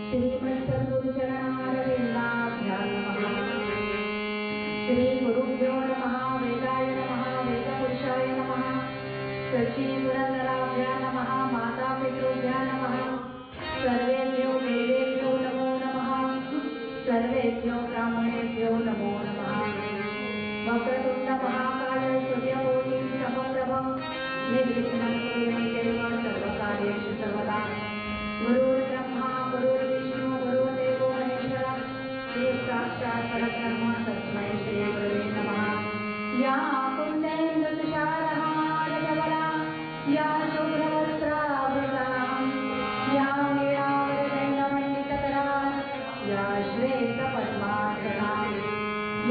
श्रीमत्सद्गुरुचरणारविन्दाभ्यां नमः। श्रीगुरुभ्यो नमः। वेदाय नमः। वेदपुरुषाय नमः। सच्चिपुरन्दराभ्यां नमः। मातापितृभ्यां नमः। सर्वेभ्यो देवेभ्यो नमो नमः। सर्वेभ्यो ब्राह्मणेभ्यो नमो नमः। वक्रतुण्ड महाकाय सूर्यकोटि समप्रभं निर्विघ्नं कुरु मे देव सर्वकार्येषु सर्वदा। गुरुर्ब्रह्मा गुरुर्विष्णु गुरुर्देवो महेश्वरः श्री साक्षात् परब्रह्म तस्मै श्री गुरवे नमः। या कुन्देन्दुतुषारहारधवला या शुभ्रवस्त्रावृता या नीलाम्बरदण्डमण्डितकरा या श्वेतपद्मासना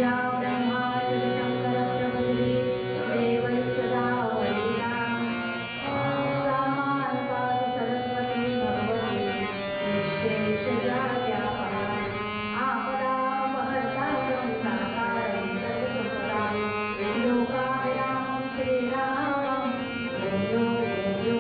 या ब्रह्मादिशङ्करप्रभृतिः देवैः सदा वैदिका सामान्यपादु सरस्वती भगवती निःशेषजाड्यापहा आपदापहर्तारं दातारं सर्वसुखदां लोकाभिरामं श्रीरामं भूयो भूयो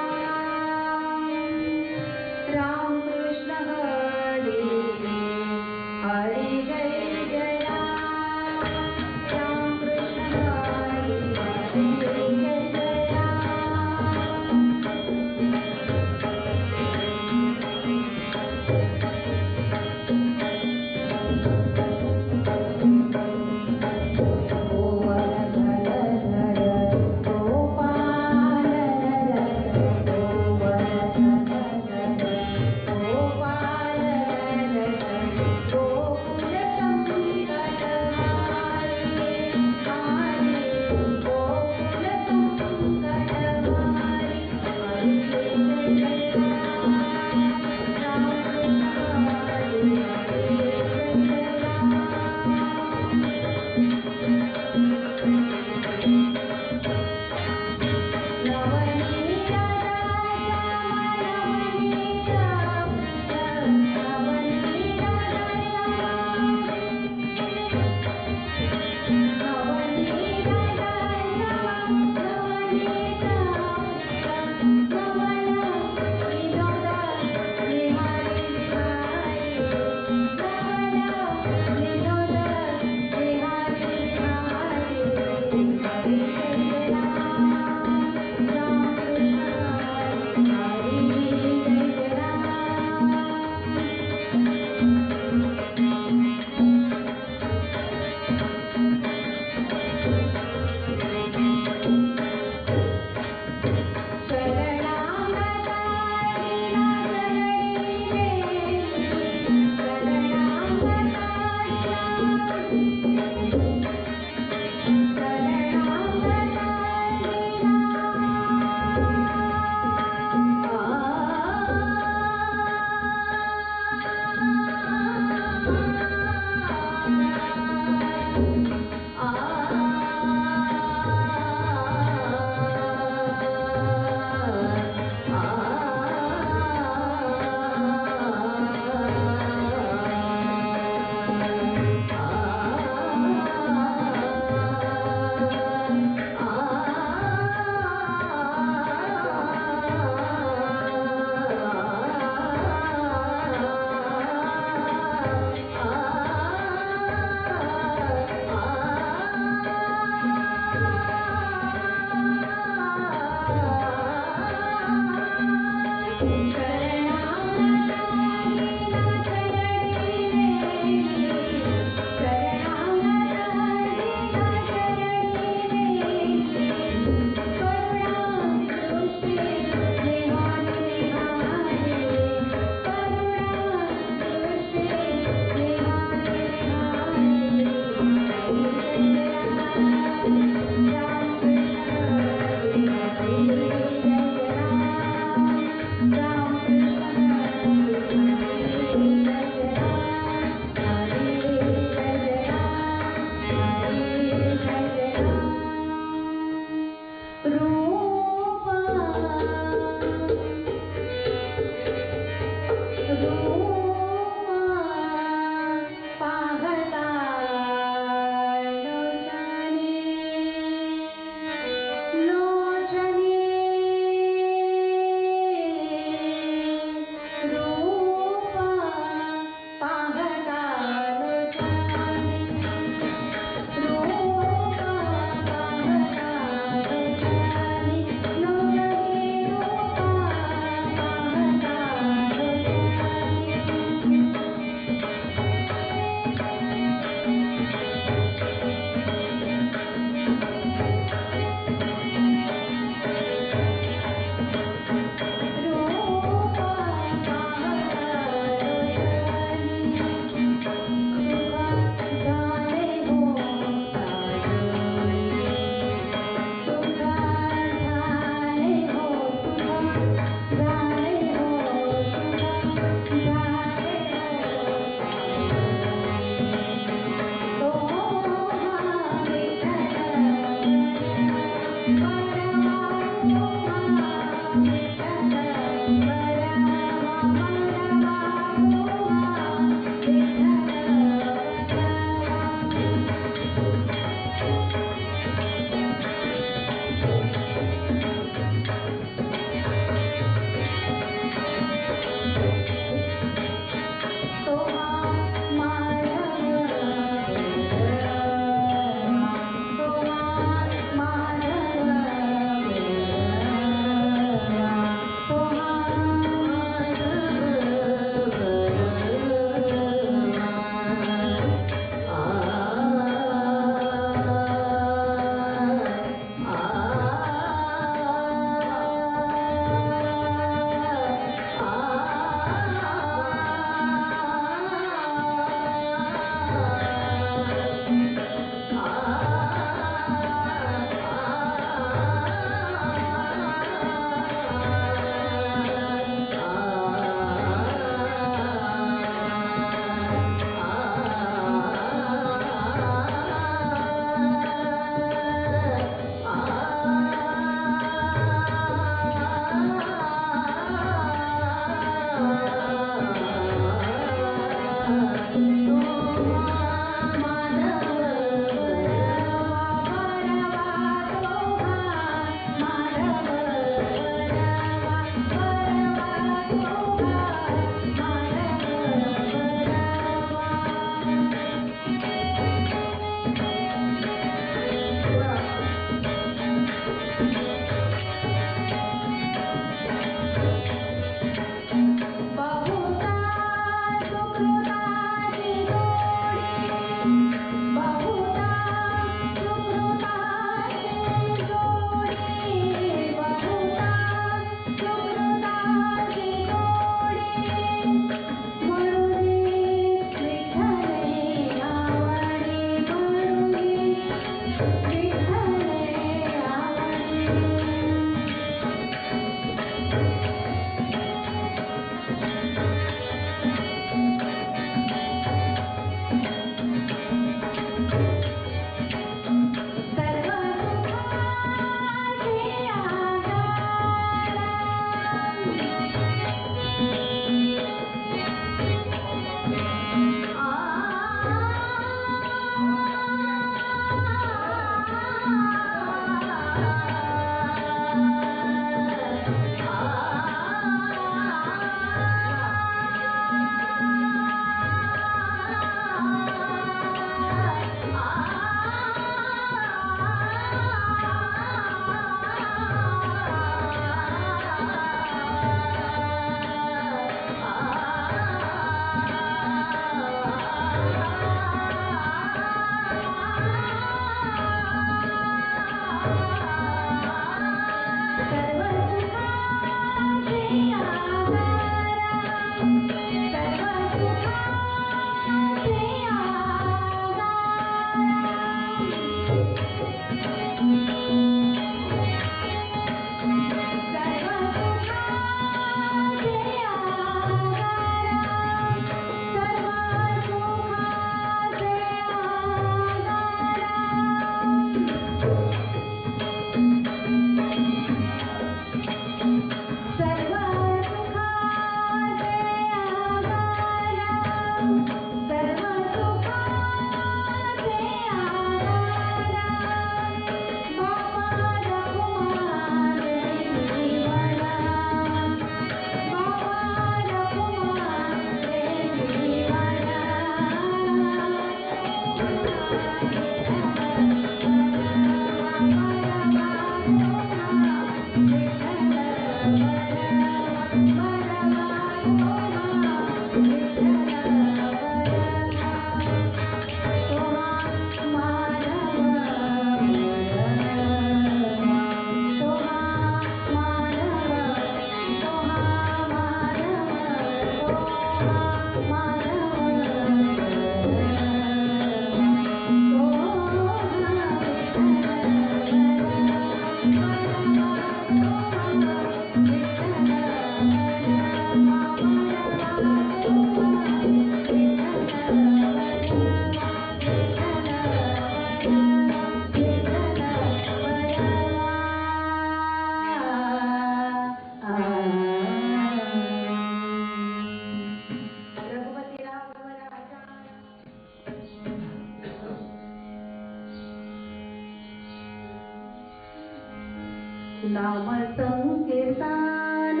नाम संकीर्तन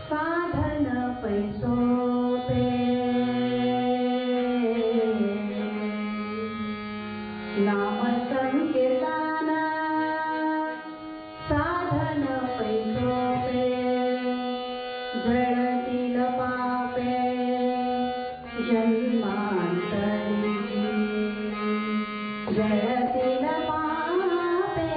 साधन पैसोपे नाम संकीर्तन साधन पैसोपे जळतील पापे जन्मांतरी जळतील पापे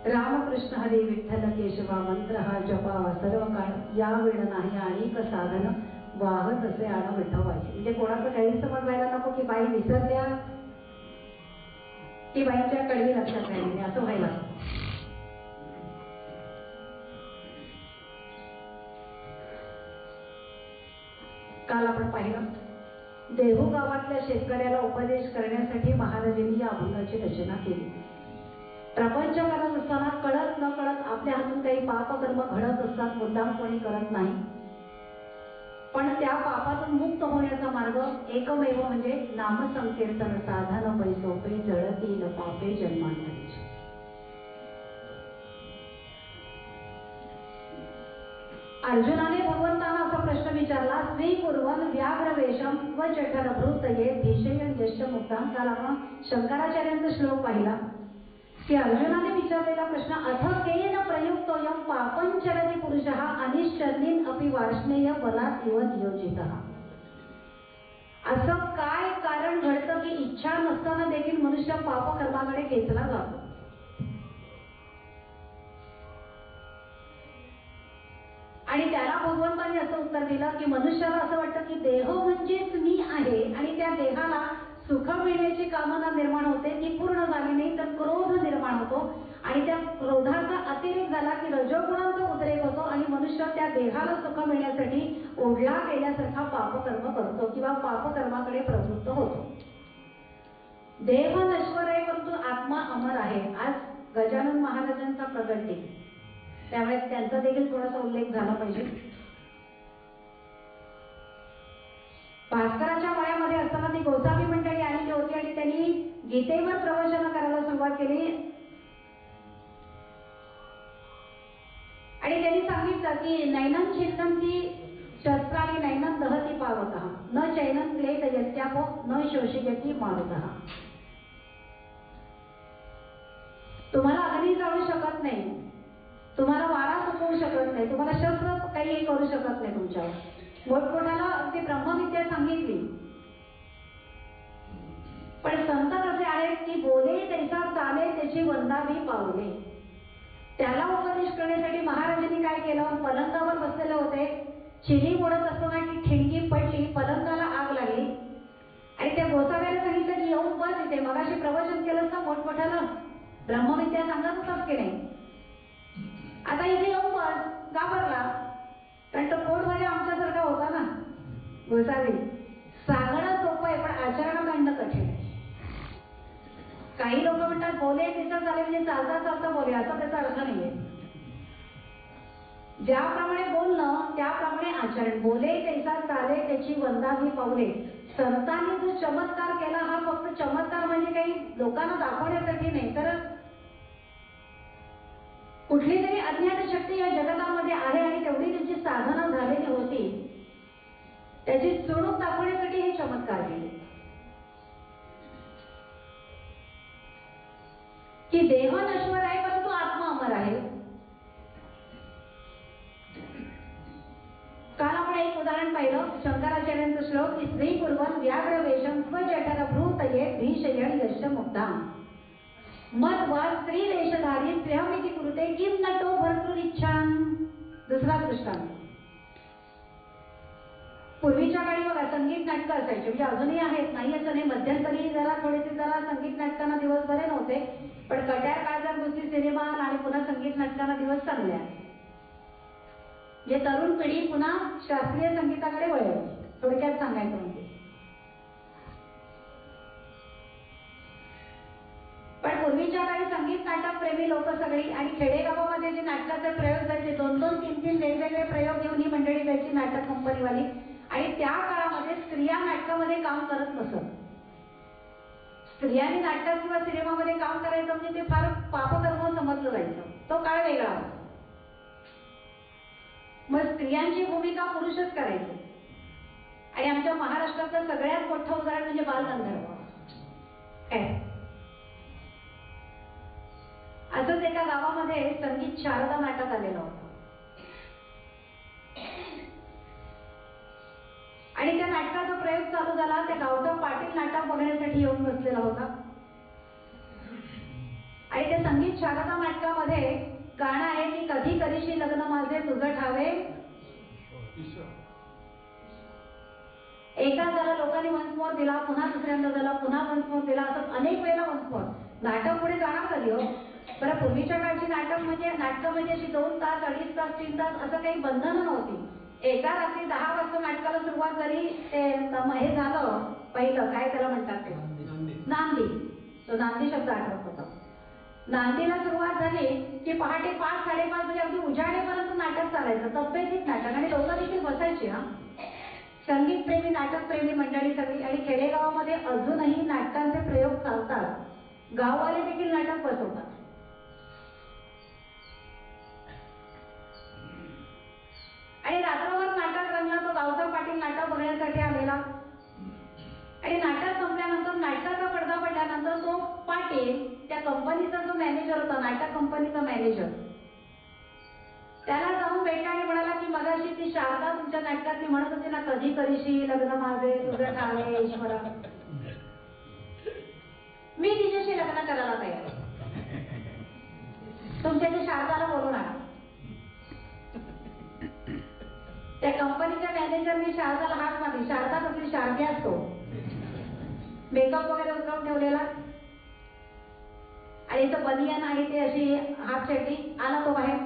रामकृष्ण हरी विठ्ठल केशवा मंत्र हा जपावा सर्व काळ या वेळ नाही आणिक साधन वाहत असे आण विठवायचे. म्हणजे कोणाचं गैरसमज व्हायला नको की बाई विसरल्या की बाईच्या कडवी लक्षात राहिली असं व्हायला. काल आपण पाहिलं देहू गावातल्या शेतकऱ्याला उपदेश करण्यासाठी महाराजांनी या अभंगाची रचना केली. प्रपंच करत असताना कळत न कळत आपल्या हातून काही पापकर्म घडत असतात, मुद्दाम कोणी करत नाही. पण त्या पापातून मुक्त होण्याचा मार्ग एकमेव म्हणजे नामसंकीर्तन साधन पैसोपे जळतील पापे जन्मांतरीचे. अर्जुनाने भगवंतांना असा प्रश्न विचारला, स्त्री कुर्वन व्याघ्र वेशम व जठरभृत ये भीषयन यश मुक्तां. काल आपण शंकराचार्यांचा श्लोक पाहिला की अर्जुनाने विचारलेला प्रश्न, अथ केन प्रयुक्तोयम पापंचरति पुरुषः अनिश्चरनीन अपि वार्ष्णेय बलात् इव नियोजितः. असं काय कारण घडतं की इच्छा नसताना देखील मनुष्य पापकर्माकडे खेचला जातो. आणि त्याला भगवंतांनी असं उत्तर दिलं की मनुष्याला असं वाटतं की देह म्हणजेच मी आहे आणि त्या देहाला सुख मिळण्याची कामना निर्माण होते, ती पूर्ण झाली नाही तर क्रोध निर्माण होतो आणि त्या क्रोधाचा अतिरेक झाला की रजोगुणांचा उद्रेक होतो आणि मनुष्य त्या देहाला सुख मिळण्यासाठी ओढला गेल्यासारखा पापकर्म करतो किंवा पापकर्माकडे प्रवृत्त होतो. देह नश्वर आहे परंतु आत्मा अमर आहे. आज गजानन महाराजांचा प्रगट दिन, त्यामुळे त्यांचा देखील थोडासा उल्लेख झाला पाहिजे. भास्कराच्या वयामध्ये असताना ती गोसावी मंडळी आलेली होती आणि त्यांनी गीतेवर प्रवचन करायला सुरुवात केली आणि त्यांनी सांगितलं की नैनं छिन्नन्ति शस्त्राणि नैनं दहति पावकः न चैनं क्लेदयत्यापो न शोषयति मारुतः. तुम्हाला अग्नी जाळू शकत नाही, तुम्हाला वारा सुकवू शकत नाही, तुम्हाला शस्त्र काही करू शकत नाही तुमच्यावर. मोठमोठ्याला अगदी ब्रह्मविद्या सांगितली. पण संत कसे आहेत की बोले तैसा चाले त्याची वंदावी पावले. त्याला उपदेश करण्यासाठी महाराजांनी काय केलं, पलंगावर बसलेले होते, चिली मोडत असताना ती ठिणगी पडली, पलंगाला आग लागली आणि त्या गोसाव्याला सांगितलं की येऊन बस इथे. मगाशी प्रवचन केलं ना मोठमोठ्याला, ब्रह्मविद्या सांगत होतात की नाही, आता इथे येऊन बस. घाबरला कारण तो पोटभर आमच्यासारखा होता ना गोसावी. सांगणं सोपं आहे पण आचरणात आणणं कठीण आहे. काही लोक म्हणतात बोले तिथं चाले म्हणजे चालता चालता बोले, असा त्याचा अर्थ नाहीये. ज्याप्रमाणे बोलणं त्याप्रमाणे आचरण. बोले तैसा चाले त्याची वंदावी पावले. संतांनी जो चमत्कार केला हा फक्त चमत्कार म्हणजे काही लोकांना दाखवण्यासाठी नाही, तर कुठली तरी अज्ञात शक्ती या जगतामध्ये आहे आणि तेवढी त्यांची साधना झालेली होती, त्याची चुणूक दाखवण्यासाठी हे चमत्कार केले की देह नश्वर आहे परंतु आत्मा अमर आहे. काल आपण एक उदाहरण पाहिलं शंकराचार्यांचं श्लोक की स्त्री कुर्वन व्याघ्र वेशम स्वजठरभृत ये भीषयण यश मुक्तां. मत वा स्त्री वेशधारी स्त्रियामिती कृते किम नटो भर्तृइच्छां. दुसरा दृष्टांत. पूर्वीच्या काळी बघा संगीत नाटकं असायची, म्हणजे अजूनही आहेत, नाही असं नाही. मध्यंतरी जरा संगीत नाटकांना दिवस बरे नव्हते, पण कट्यार काळजात गोष्टी सिनेमा आणि पुन्हा संगीत नाटकांना दिवस चांगले आहेत. जे तरुण पिढी पुन्हा शास्त्रीय संगीताकडे वळेल, थोडक्यात सांगायचं म्हणजे. पण पूर्वीच्या काळी संगीत नाटक प्रेमी लोक सगळी आणि खेडेगावामध्ये जे नाटकाचे प्रयोग जायचे, 2-2, 3-3 वेगवेगळे प्रयोग घेऊन ही मंडळी जायची नाटक कंपनीवाली. आणि त्या काळामध्ये स्त्रिया नाटकामध्ये काम करत नसत. स्त्रियांनी नाटकात किंवा सिनेमामध्ये काम करायचं म्हणजे ते फार पापकर्म समजलं जायचं. तो काळ वेगळा होता. मग स्त्रियांची भूमिका पुरुषच करायचे. आणि आमच्या महाराष्ट्रातलं सगळ्यात मोठं उदाहरण म्हणजे बालगंधर्व. असंच एका गावामध्ये संगीत शारदा नाटक आलेलं होतं आणि त्या नाटकाचा प्रयोग चालू झाला. त्या गावचा पाटील नाटक बघण्यासाठी येऊन बसलेला होता आणि त्या संगीत शारदा नाटकामध्ये गाणं आहे की कधी करीशी लग्न माझे तुझं ठावे. एकदा त्याला लोकांनी वन्स मोर दिला, पुन्हा दुसऱ्यांदा झाला, पुन्हा वन्स मोर दिला, असं अनेक वेळेला वन्स मोर. नाटक पुढे जाणार कधी हो. बरं पूर्वीच्या काळची नाटक म्हणजे अशी 2 तास 2.5 तास 3 तास असं काही बंधनं नव्हती. एका रात्री 10 वाजता नाटकाला सुरुवात झाली, ते हे झालं पहिलं काय त्याला म्हणतात ते नांदी. तो नांदी शब्द आठवत होता. नांदीला सुरुवात झाली की पहाटे 5-5:30 म्हणजे अगदी उजाडेपर्यंत नाटक चालायचं. तब्येतीत नाटक आणि लोक देखील बसायची. संगीत प्रेमी नाटक प्रेमी मंडळी सगळी. आणि खेडेगावामध्ये अजूनही नाटकांचे प्रयोग चालतात. गाववाले देखील नाटक बसवतात. आणि रात्रभर नाटक रंगला. तो गावचा पाटील नाटक बघण्यासाठी आलेला आणि नाटक संपल्यानंतर नाटकाचा पडदा पडल्यानंतर तो पाटील त्या कंपनीचा जो मॅनेजर होता, नाटक कंपनीचा मॅनेजर, त्याला जाऊन भेटला आणि म्हणाला की मगाशी ती शारदा तुमच्या नाटकातली म्हणत होती ना, कधी करीशी लग्न माझे तुझं ठावे ईश्वरा, मी तिच्याशी लग्न करायला तयार. तुमच्या त्या शारदाला बोलून आणा. त्या कंपनीच्या मॅनेजरने शारदाला हाक मारली. शारदा कसली शारदी असतो, मेकअप वगैरे उतरवून ठेवलेला आणि इथं बनियान आहे ते अशी हाफ चड्डी. आला तो बाहेर.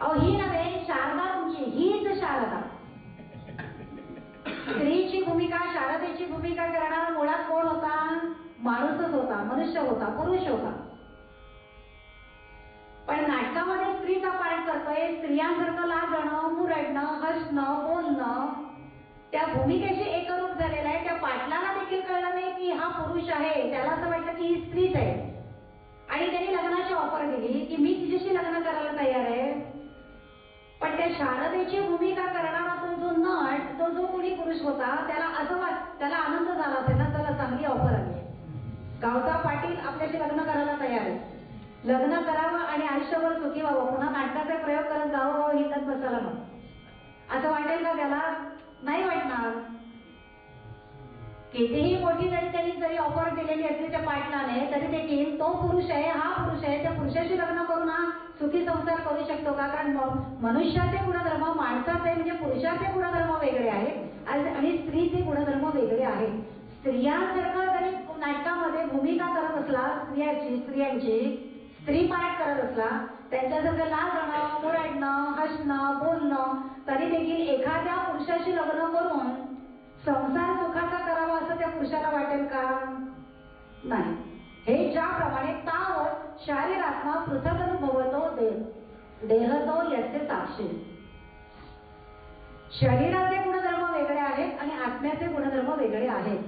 अहो ही नव्हे शारदा तुमची, हीच शारदा. स्त्रीची भूमिका शारदेची भूमिका करणारा मुळात कोण होता? माणूसच होता, मनुष्य होता, पुरुष होता. पण नाटकामध्ये स्त्रीचा पार्ट करतोय. स्त्रियांसारखं लाजणं, मुरडणं, हसणं, बोलणं त्या भूमिकेशी एकरूप झालेला आहे. त्या पाटलाला देखील कळलं नाही की हा पुरुष आहे. त्याला असं वाटलं की ही स्त्रीच आहे. आणि त्यांनी लग्नाची ऑफर दिली की मी तिच्याशी लग्न करायला तयार आहे. पण त्या शारदेची भूमिका करणारा तो जो नट, तो जो कोणी पुरुष होता, त्याला आनंद झाला असेल ना, त्याला चांगली ऑफर आली. गावचा पाटील आपल्याशी लग्न करायला तयार आहे. लग्न करावं आणि आयुष्यभर सुखी व्हावं, पुन्हा नाटकाचे प्रयोग करत गावोगाव हिंडत बसायला नको असं वाटेल का त्याला? नाही वाटणार. कितीही मोठी जरी ऑफर दिलेली असली त्या पाटलाने, तरी देखील तो पुरुष आहे, हा पुरुष आहे, त्या पुरुषाशी लग्न करून हा सुखी संसार करू शकतो का? कारण मनुष्याचे गुणधर्म माणसाचे म्हणजे पुरुषाचे गुणधर्म वेगळे आहेत आणि स्त्रीचे गुणधर्म वेगळे आहेत. स्त्रियांसारखं जरी नाटकामध्ये भूमिका करत असला, स्त्रियांची स्त्री पाठ करत असला, त्यांच्यासारखं लाजणं, मुरडणं, हसणं, बोलणं, तरी देखील एखाद्या पुरुषाशी लग्न करून संसार सुखाचा करावा असं त्या पुरुषाला वाटेल का? नाही. हे ज्याप्रमाणे तावत शारीरात्मा पृथक अनुभवतो देहतो यस्य साक्षी. शरीराचे गुणधर्म वेगळे आहेत आणि आत्म्याचे गुणधर्म वेगळे आहेत.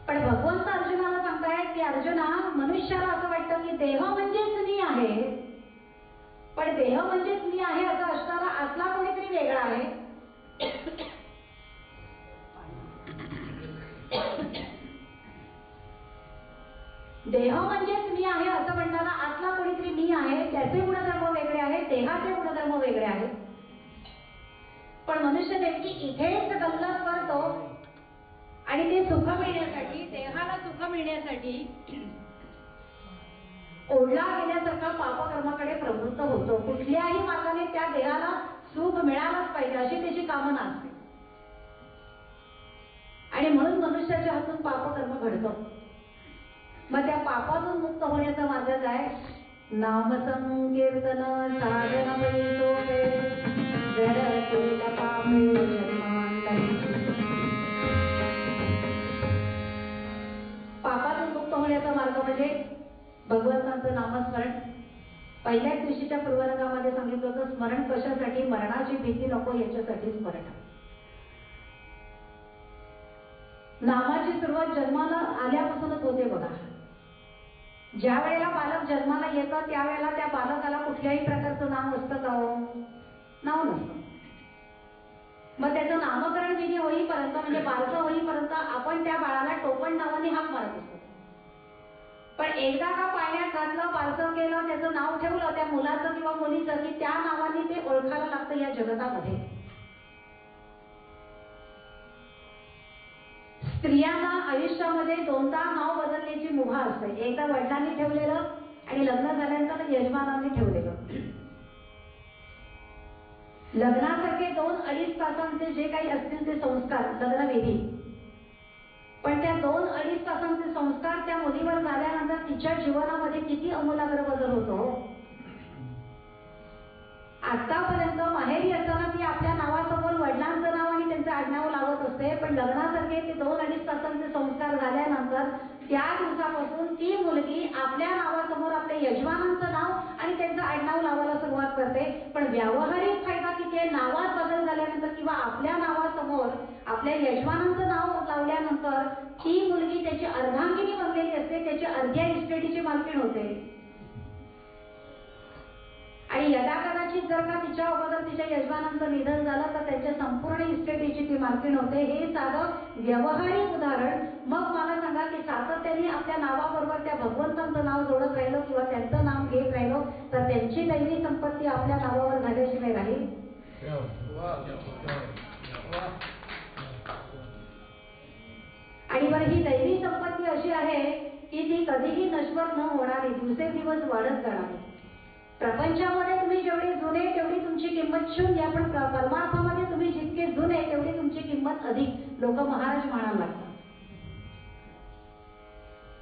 पण भगवंत अर्जुनाला सांगतायत की अर्जुना, मनुष्याला असं वाटतं की देह म्हणजेच मी आहे. पण देह म्हणजेच मी आहे असं असताना आतला कोणीतरी वेगळा आहे. देह म्हणजेच मी आहे असं म्हणताना आतला कोणीतरी मी आहे, त्याचे गुणधर्म वेगळे आहेत, देहाचे गुणधर्म वेगळे आहेत. पण मनुष्य नेमकी इथेच गल्लत करतो आणि ते सुख मिळण्यासाठी, देहाला सुख मिळण्यासाठी ओढला गेल्यासारखा पापकर्माकडे प्रवृत्त होतो. कुठल्याही मार्गाने त्या देहाला सुख मिळालंच पाहिजे अशी त्याची कामना असते. आणि म्हणून मनुष्याच्या हातून पापकर्म घडतं. मग त्या पापातून मुक्त होण्याचा मार्ग काय? नाम संकीर्तन साधन वैसोपे जडतील पापे जन्मांतरी. पापातून मुक्त होण्याचा मार्ग म्हणजे भगवंतांचं नामस्मरण. पहिल्याच दिवशीच्या पूर्वरंगामध्ये सांगितलं होतं, स्मरण कशासाठी? मरणाची भीती नको याच्यासाठी स्मरण. नामाची सुरुवात जन्माला आल्यापासूनच होते बघा. ज्या वेळेला बालक जन्माला येतं त्यावेळेला त्या बालकाला कुठल्याही प्रकारचं नाव असतं का हो? नाव नसतं. मग त्याचं नामकरण विधी होईपर्यंत म्हणजे बालकं होईपर्यंत आपण त्या बाळाला टोपण नावाने हाक मारत असतो. पण एकदा का पाण्यात घातलं, बालकं केलं, त्याचं नाव ठेवलं त्या मुलाचं किंवा मुलीचं, की त्या नावाने ते ओळखायला लागतं या जगतामध्ये. स्त्रियांना आयुष्यामध्ये 2दा नाव बदलण्याची मुभा असते. एकदा वडिलांनी ठेवलेलं आणि लग्न झाल्यानंतर यजमानांनी ठेवलेलं. लग्नासारखे 2-2.5 तासांचे जे काही असतील ते संस्कार, लग्नविधी, पण त्या 2-2.5 तासांचे संस्कार त्या मुलीवर झाल्यानंतर तिच्या जीवनामध्ये किती अमूलाग्र बदल होतो. आतापर्यंत माहेरी असताना ती आपल्या नावासमोर वडिलांचं नाव आणि त्यांचं आडनाव लावत असते, पण लग्नासारखे ते 2-2.5 तासांचे संस्कार झाल्यानंतर त्या दिवसापासून ती मुलगी आपल्या नावासमोर आपल्या यजमानांचं नाव आणि त्यांचं आडनाव लावायला सुरुवात करते. पण व्यावहारिक फायदा किती आहे, नावात बदल झाल्यानंतर किंवा आपल्या नावासमोर आपल्या यजमानांचं नाव लावल्यानंतर ती मुलगी त्याची अर्धांगिनी बनलेली असते, त्याची अर्ध्या इस्टेटीची मालकीण होते. आणि यदाकदाचित जर का तिच्या अगोदर तिच्या यजमानांचं निधन झालं तर त्यांच्या संपूर्ण इस्टेटीची ती मालकीण होते. हे साधं व्यावहारिक उदाहरण. मग मला सांगा की सातत्याने आपल्या नावाबरोबर त्या भगवंतांचं नाव जोडत राहिलो किंवा त्यांचं नाव घेत राहिलो तर त्यांची दैवी संपत्ती आपल्या नावावर झाल्याशिवाय राहील. आणि बरं, ही दैवी संपत्ती अशी आहे की ती कधीही नश्वर न होणारी, दिवसेंदिवस वाढत जाणारी. प्रपंचामध्ये तुम्ही जेवढे जुने तेवढी तुमची किंमत शून्य, पण परमार्थामध्ये तुम्ही जितके जुने तेवढी तुमची किंमत अधिक. लोक महाराज म्हणायला लागतात.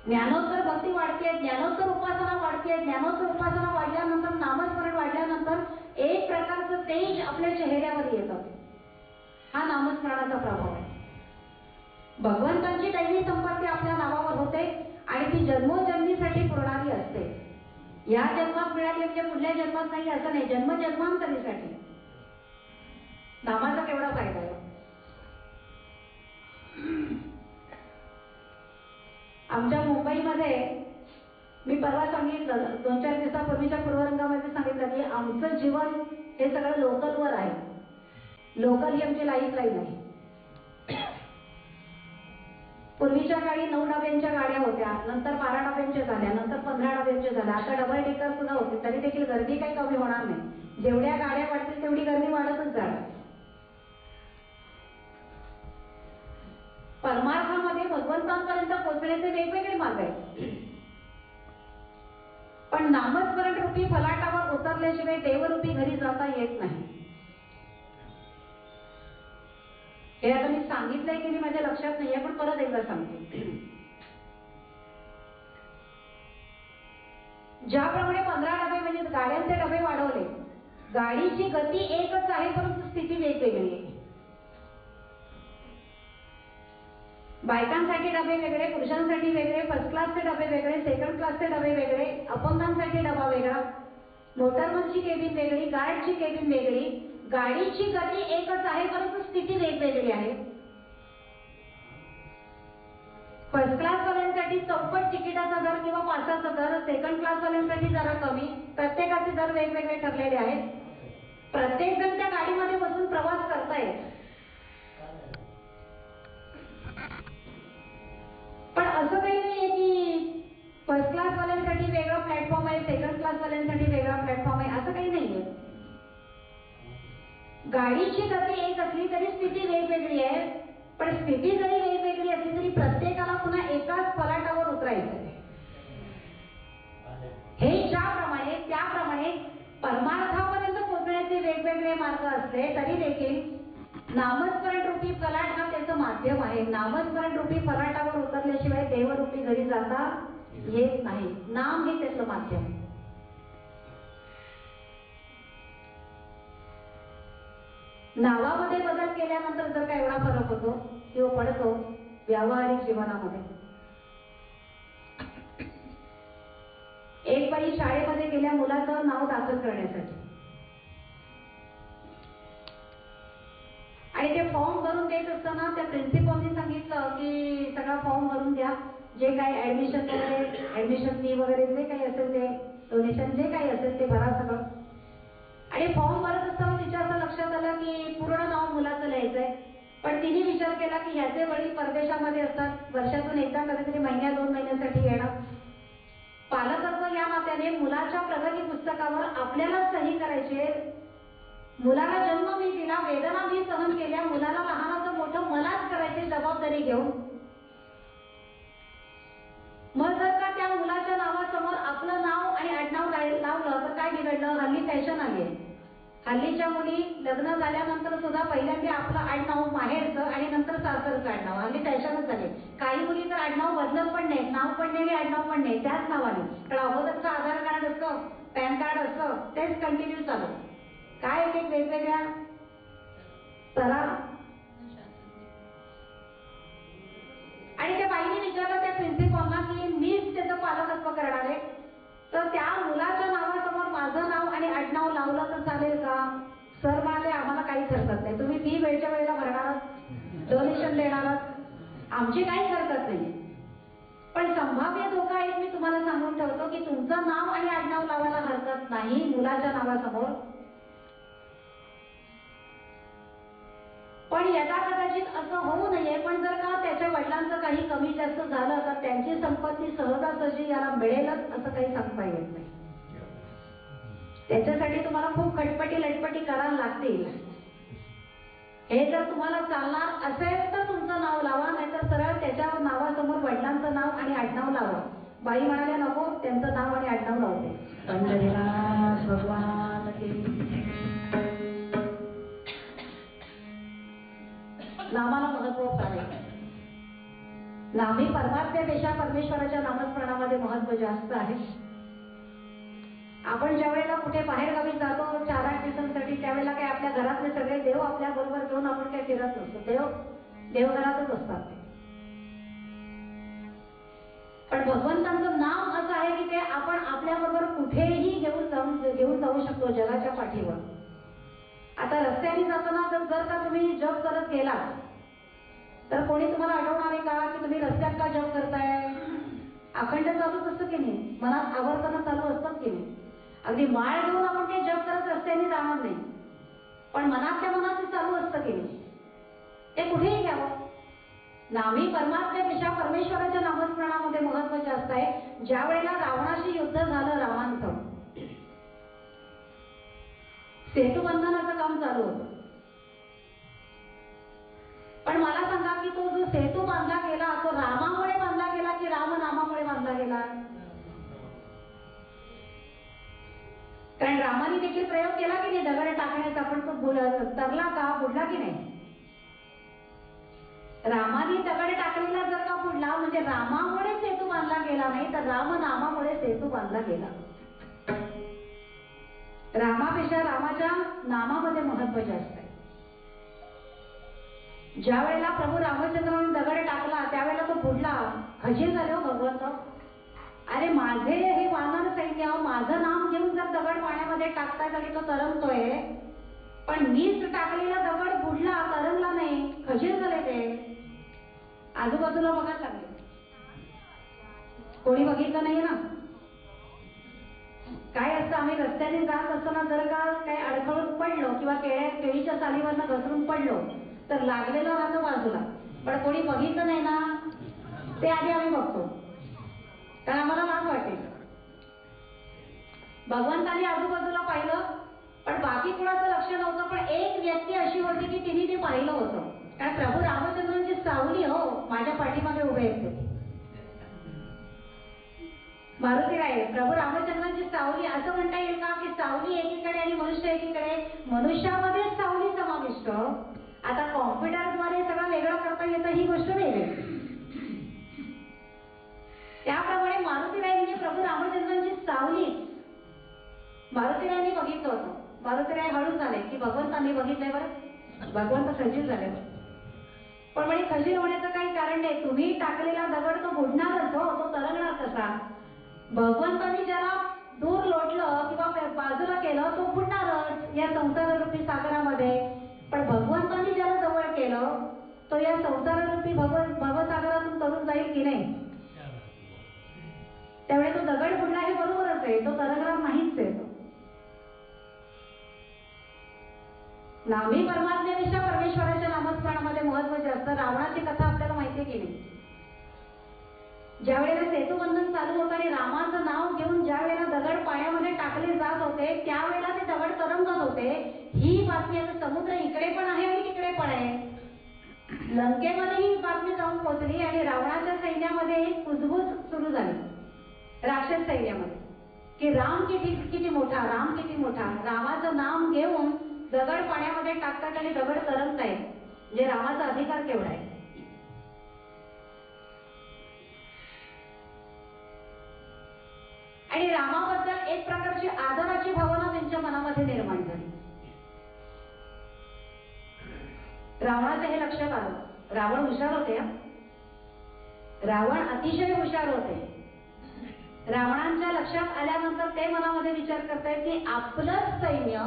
ज्ञानोत्तर भक्ती वाढते, ज्ञानोत्तर उपासना वाढते. ज्ञानोत्तर उपासना वाढल्यानंतर, नामस्मरण वाढल्यानंतर एक प्रकारचं तेज आपल्या चेहऱ्यावर येतं. हा नामस्मरणाचा प्रभाव आहे. भगवंतांची दैवी संपत्ती आपल्या नावावर होते आणि ती जन्मोजन्मीसाठी पुरणारी असते. या जन्मात मिळाली म्हणजे पुढल्या जन्मात नाही असं नाही, जन्मजन्मांतरीसाठी. नामाचा केवढा फायदा आहे. आमच्या मुंबईमध्ये मी परवा सांगितलं, 2-4 दिवसापूर्वीच्या पूर्वरंगामध्ये सांगितलं की आमचं जीवन हे सगळं लोकलवर आहे. लोकल ही आमची लाईन आहे. पूर्वीच्या काळी 9 डब्यांच्या गाड्या होत्या, नंतर 12 डब्यांच्या झाल्या, नंतर 15 डब्यांच्या झाल्या, आता डबल डेकर सुद्धा होते. तरी देखील गर्दी काही कमी होणार नाही. जेवढ्या गाड्या वाढतील तेवढी गर्दी वाढतच जाणार. परमार्थामध्ये भगवंतांपर्यंत पोहोचण्याचे वेगवेगळे मार्ग आहेत, पण नामस्मरण रूपी फलाटावर उतरल्याशिवाय देवरूपी घरी जाता येत नाही. हे आता मी सांगितलंय की माझ्या लक्षात नाहीये, पण परत एकदा सांगते. ज्याप्रमाणे 15 डबे म्हणजे गाड्यांचे डबे वाढवले, गाडीची गती एकच आहे परंतु स्थिती वेगवेगळी आहे. बायकांसाठी डबे वेगळे, पुरुषांसाठी वेगळे, फर्स्ट क्लासचे डबे वेगळे, सेकंड क्लासचे डबे वेगळे, अपंगांसाठी डबा वेगळा, मोटरमनची केबिन वेगळी, गार्डची केबिन वेगळी. गाडीची गती एकच आहे परंतु स्थिती वेगवेगळी आहे. फर्स्ट क्लास वाल्यांसाठी चौपट तिकिटाचा दर किंवा पासाचा दर, सेकंड क्लास वाल्यांसाठी जरा कमी. प्रत्येकाचे दर वेगवेगळे ठरलेले आहेत. प्रत्येक जण त्या गाडीमध्ये बसून प्रवास करताय, पण असं काही नाहीये की फर्स्ट क्लास वाल्यांसाठी वेगळा प्लॅटफॉर्म आहे, सेकंड क्लास वाल्यांसाठी वेगळा प्लॅटफॉर्म आहे, असं काही नाहीये. गाडीची गती एक असली तरी स्थिती वेगवेगळी आहे, पण स्थिती जरी वेगवेगळी असली तरी प्रत्येकाला पुन्हा एकाच फलाटावर उतरायचं आहे. हे ज्याप्रमाणे त्याप्रमाणे परमार्थापर्यंत पोहोचण्याचे वेगवेगळे मार्ग असले तरी देखील नामस्मरण रूपी फलाट हा त्याचं माध्यम आहे. नामस्मरण रूपी फलाटावर उतरल्याशिवाय देवरूपी घरी जाता येत नाही. नाम हे त्याचं माध्यम आहे. नावामध्ये बदल केल्यानंतर जर का एवढा फरक होतो किंवा पडतो व्यावहारिक जीवनामध्ये. एक बाई शाळेमध्ये गेल्या मुलाचं नाव दाखल करण्यासाठी आणि ते फॉर्म भरून देत असताना त्या प्रिन्सिपलनी सांगितलं की सगळा फॉर्म भरून द्या, जे काही ऍडमिशन वगैरे, ऍडमिशन फी वगैरे जे काही असेल ते डोनेशन जे काही असेल ते भरा सगळं. आणि फॉर्म भरत असताना तिच्या असं लक्षात आलं की पूर्ण नाव मुलाचं लिहायचंय, पण तिने विचार केला की ह्याचे वडील परदेशामध्ये असतात, वर्षातून एकदा कधीतरी 1-2 महिन्यासाठी येणार. पालकत्व या नात्याने मुलाच्या प्रगती पुस्तकावर आपल्याला सही करायचे. मुलाला जन्म मी दिला, वेदना मी सहन केल्या, मुलाला लहानाचं मोठं मलाच करायची जबाबदारी घेऊन. मग जर का त्या लावलं तर काय बिघडलं? हल्ली फॅशन आली आहे. हल्लीच्या मुली लग्न झाल्यानंतर सुद्धा पहिल्यांदा आपलं आडनाव माहेरचं आणि नंतर सासरचं आडनाव. हल्ली फॅशनच झाले. काही मुली तर आडनाव बदलत पण नाही, नाव पण नाही आणि आडनाव पण नाही, त्याच नावाने. कारण अगोदरचं आधार कार्ड असतं, पॅन कार्ड असतं, तेच कंटिन्यू चालू. काय एक एक वेगवेगळ्या चला. आणि त्या बाईने विचारलं त्या प्रिन्सिपॉलला की मीच त्याचं पालकत्व करणार आहे, तर त्या मुलाच्या नावासमोर माझं नाव आणि आडनाव लावलं तर चालेल का? सर म्हणाले आम्हाला काहीच हरकत नाही, तुम्ही फी वेळच्या वेळेला भरणार, डोनेशन देणार, आमची काहीच हरकत नाही. पण संभाव्य धोका एक मी तुम्हाला सांगून ठेवतो की तुमचं नाव आणि आडनाव लावायला हरकत नाही मुलाच्या नावासमोर, पण यदा कदाचित असं होऊ नये. पण जर का त्याच्या वडिलांचं काही कमी जास्त झालं तर त्यांची संपत्ती सहजासहजी याला मिळेलच असं काही सांगता येत नाही. त्याच्यासाठी तुम्हाला खूप खटपटी लटपटी करायला लागतील. हे जर तुम्हाला चालणार असेल तर तुमचं नाव लावा, नाहीतर सरळ त्याच्या नावासमोर वडिलांचं नाव आणि आडनाव लावा. बाई म्हणाल्या नको, त्यांचं नाव आणि आडनाव लावते. पंढरीनाथ भगवान की. नामाला महत्व आहे. नामी परमात्म्यापेक्षा परमेश्वराच्या नामस्मरणामध्ये महत्व जास्त आहे. आपण ज्या वेळेला कुठे बाहेर गावी जातो 4-8 दिवसांसाठी, त्यावेळेला काय आपल्या घरातले सगळे देव आपल्या बरोबर घेऊन आपण काय फिरत नसतो. देवघरातच असतात. पण भगवंतांचं नाम असं आहे की ते आपण आपल्या बरोबर कुठेही घेऊन जाऊ शकतो जगाच्या पाठीवर. आता रस्त्याने जाताना जर का तुम्ही जप करत गेलात तर कोणी तुम्हाला आठवणार आहे का की तुम्ही रस्त्यात का जप करताय? अखंड चालूच असतं की नाही, मनात आवर्तन चालू असतात की नाही. अगदी माळ घेऊन आपण काही जप करत रस्त्याने जाणार नाही, पण मनातल्या मनात ते चालू असतं की नाही. ते कुठेही घ्यावं. नामी परमात्म्यापेक्षा परमेश्वराच्या नामस्मरणामध्ये महत्व जास्त आहे. ज्या वेळेला रावणाशी युद्ध झालं रामांचं, सेतुबंधनाचं काम चालू होतं. पण मला सांगा की तो जो सेतू बांधला गेला तो रामामुळे बांधला गेला की रामनामामुळे बांधला गेला? कारण रामाने देखील प्रयोग केला की नाही दगड टाकण्याचा, पण तो तरला का, बुडला की नाही? रामाने दगड टाकलेला जर का बुडला म्हणजे रामामुळे सेतू बांधला गेला नाही, तर रामनामामुळे सेतू बांधला गेला. रामापेक्षा रामाच्या नामामध्ये महत्व जास्त आहे. ज्या वेळेला प्रभू रामचंद्राने दगड टाकला त्यावेळेला तो बुडला. खजील झाले हो भगवंत. अरे माझे हे वानर सैन्य माझं नाम घेऊन जर दगड पाण्यामध्ये टाकतायत आणि तो तरंगतोय, पण मीच टाकलेला दगड बुडला, तरंगला नाही, खजील झाले ते. आजूबाजूला बघायला लागले, कोणी बघितलं नाही ना. काय असतं, आम्ही रस्त्याने जात असताना जर का काही अडखळून पडलो किंवा केळीच्या सालीवरनं घसरून पडलो तर लागलेलं राहतं बाजूला, पण कोणी बघितलं नाही ना, ते आधी आम्ही बघतो कारण आम्हाला लाज वाटेल. भगवंताने आजूबाजूला पाहिलं पण बाकी कुणाचं लक्ष नव्हतं, पण एक व्यक्ती अशी होती की तिने ते पाहिलं होतं. कारण प्रभू रामचंद्रांची सावली हो माझ्या पाठीमागे उभे आहेत. मारुतीराय प्रभू रामचंद्रांची सावली, असं म्हणता येईल का की सावली एकीकडे आणि मनुष्य एकीकडे? मनुष्यामध्ये सावली समाविष्ट. आता कॉम्प्युटरद्वारे सगळं वेगळं करता येतं ही गोष्ट वेगळी. त्याप्रमाणे मारुतीराय म्हणजे प्रभू रामचंद्रांची सावली मारुतीरायांनी बघितलं होतं. मारुतीराय हळूच झाले की भगवंतांनी बघितलंय बरं, भगवंत खजील झाले. पण म्हणजे खजील होण्याचं काही कारण नाही. तुम्ही टाकलेला दगड तो बुडणारच हो, तो तरंगणार कसा? भगवंतांनी ज्याला दूर लोटलं किंवा बाजूला केलं तो बुडणारच या संसाररूपी सागरामध्ये. पण भगवंतांनी ज्याला जवळ केलं तो या संसाररूपी भवसागरातून तरून जाईल की नाही? त्यामुळे तो दगड बुडला हे बरोबरच आहे, तो तरंगणार नाहीच आहे. नामी परमात्म्यापेक्षा परमेश्वराच्या नामस्मरणामध्ये महत्व जास्त. रावणाची कथा आपल्याला माहिती आहे की नाही? ज्या वेळेला सेतुबंधन चालू होतं आणि रामाचं नाव घेऊन ज्या वेळेला दगड पाण्यामध्ये टाकले जात होते त्यावेळेला ते दगड तरंगत होते. ही बातमी आता समुद्र इकडे पण आहे आणि तिकडे पण आहे. लंकेमध्ये ही बातमी जाऊन पोहोचली आणि रावणाच्या सैन्यामध्ये एक कुजबूज सुरू झाली राक्षस सैन्यामध्ये. की राम किती किती मोठा, राम किती मोठा. रामाचं नाम घेऊन दगड पाण्यामध्ये टाकतात आणि दगड तरंगतायत. म्हणजे रामाचा अधिकार केवढा आहे. आणि रामाबद्दल एक प्रकारची आदराची भावना त्यांच्या मनामध्ये निर्माण झाली. रावणाचं हे लक्षात आलं. रावण हुशार होते. रावण अतिशय हुशार होते. रावणांच्या लक्षात आल्यानंतर ते मनामध्ये विचार करतायत की आपलं सैन्य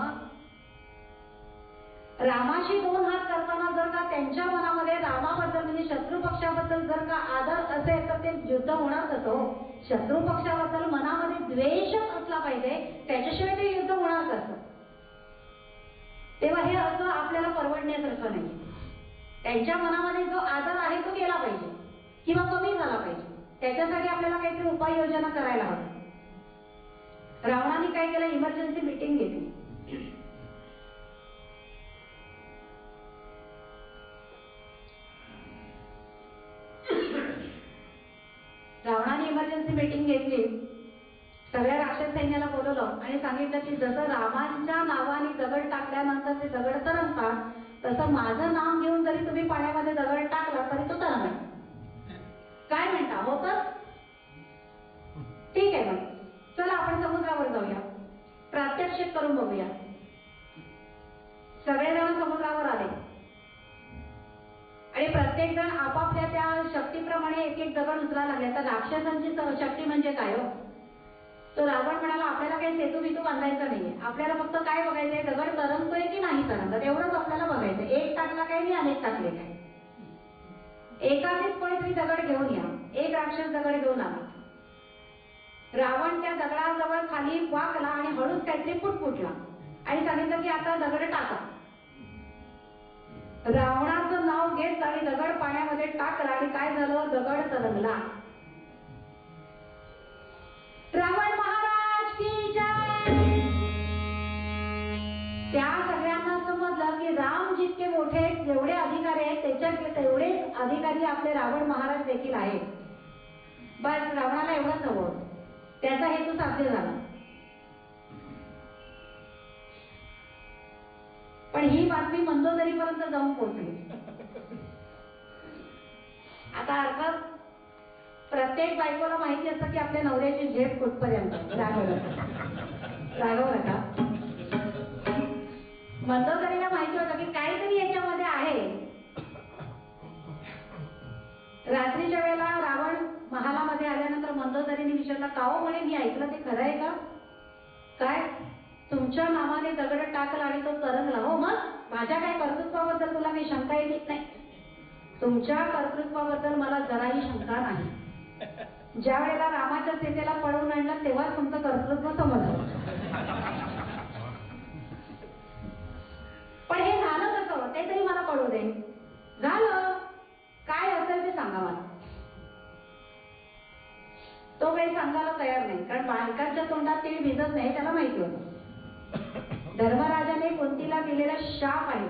रामाशी दोन हात करताना जर का त्यांच्या मनामध्ये रामाबद्दल म्हणजे शत्रू पक्षाबद्दल जर का आदर असेल तर ते युद्ध होणार कसं. शत्रू पक्षाबद्दल मनामध्ये द्वेषच असला पाहिजे, त्याच्याशिवाय ते युद्ध होणार कसं. तेव्हा हे असं आपल्याला परवडण्यासारखं नाही. त्यांच्या मनामध्ये जो आदर आहे तो गेला पाहिजे किंवा कमी झाला पाहिजे. त्याच्यासाठी आपल्याला काहीतरी उपाययोजना करायला हवी. रावणाने काय केलं, इमर्जन्सी मीटिंग घेतली. रावणाने इमर्जन्सी मीटिंग घेतली. सगळ्या राक्षस सैन्याला बोलवलं आणि सांगितलं की जसं रामांच्या नावाने दगड टाकल्यानंतर ते दगड तरंगतात, तसं माझं नाव घेऊन जरी तुम्ही पाण्यामध्ये दगड टाकला तरी तो तरंगेल. काय म्हणता, होतं? ठीक आहे. मग चला आपण समुद्रावर जाऊया, प्रात्यक्षिक करून बघूया. सगळेजण समुद्रावर आले आणि प्रत्येक जण आपापल्या त्या शक्तीप्रमाणे एक एक दगड उचलायला लागले. तर राक्षसांची शक्ती म्हणजे काय हो. तो रावण म्हणाला आपल्याला काही सेतू बितू बांधायचा नाहीये, आपल्याला फक्त काय बघायचंय, दगड तरंगतोय की नाही तरंगत, एवढंच आपल्याला बघायचं. एक टाकला काय नाही अनेक टाकले काय. एकानेच कोणीतरी दगड घेऊन या. एक राक्षस दगड घेऊन आला. रावण त्या दगडाजवळ खाली वाकला आणि हळूच काहीतरी फुटफुटला आणि सांगितलं की आता दगड टाका. रावणाचं नाव घेत आणि दगड पाण्यामध्ये टाकला आणि काय झालं, दगड तरंगला. रावण महाराज की जय. त्या सगळ्यांना समजलं की राम जितके मोठे जेवढे अधिकारी आहेत त्याच्या तेवढेच अधिकारी आपले रावण महाराज देखील आहेत. बस रावणाला एवढंच हवं, त्याचा हेतू साध्य झाला. पण ही बातमी मंदोदरीपर्यंत जाऊन पोहोचली. आता अर्थात प्रत्येक बायकोला माहिती असतं की आपल्या नवऱ्याची झेप कुठपर्यंत. राघव नका. मंदोदरीला माहिती होतं की काहीतरी याच्यामध्ये आहे. रात्रीच्या वेळेला रावण महालामध्ये आल्यानंतर मंदोदरीने विचारलं, का हो म्हणे मी ऐकलं ते खरं आहे का. काय, तुमच्या नावाने दगड टाकला आणि तो तरंगला. हो, मग माझ्या काय कर्तृत्वाबद्दल तुला काही शंका येत नाही. तुमच्या कर्तृत्वाबद्दल मला जराही शंका नाही. ज्या वेळेला रामाच्या सीतेला पळवून आणलं तेव्हा तुमचं कर्तृत्व समजलं. पण हे झालं कसं ते तरी मला कळू दे. झालं काय असेल ते सांगा मला. तो काही सांगायला तयार नाही, कारण बायकांच्या तोंडात तीळ भिजत नाही त्याला माहिती होतं. धर्मराजाने कुंतीला दिलेला शाप आहे.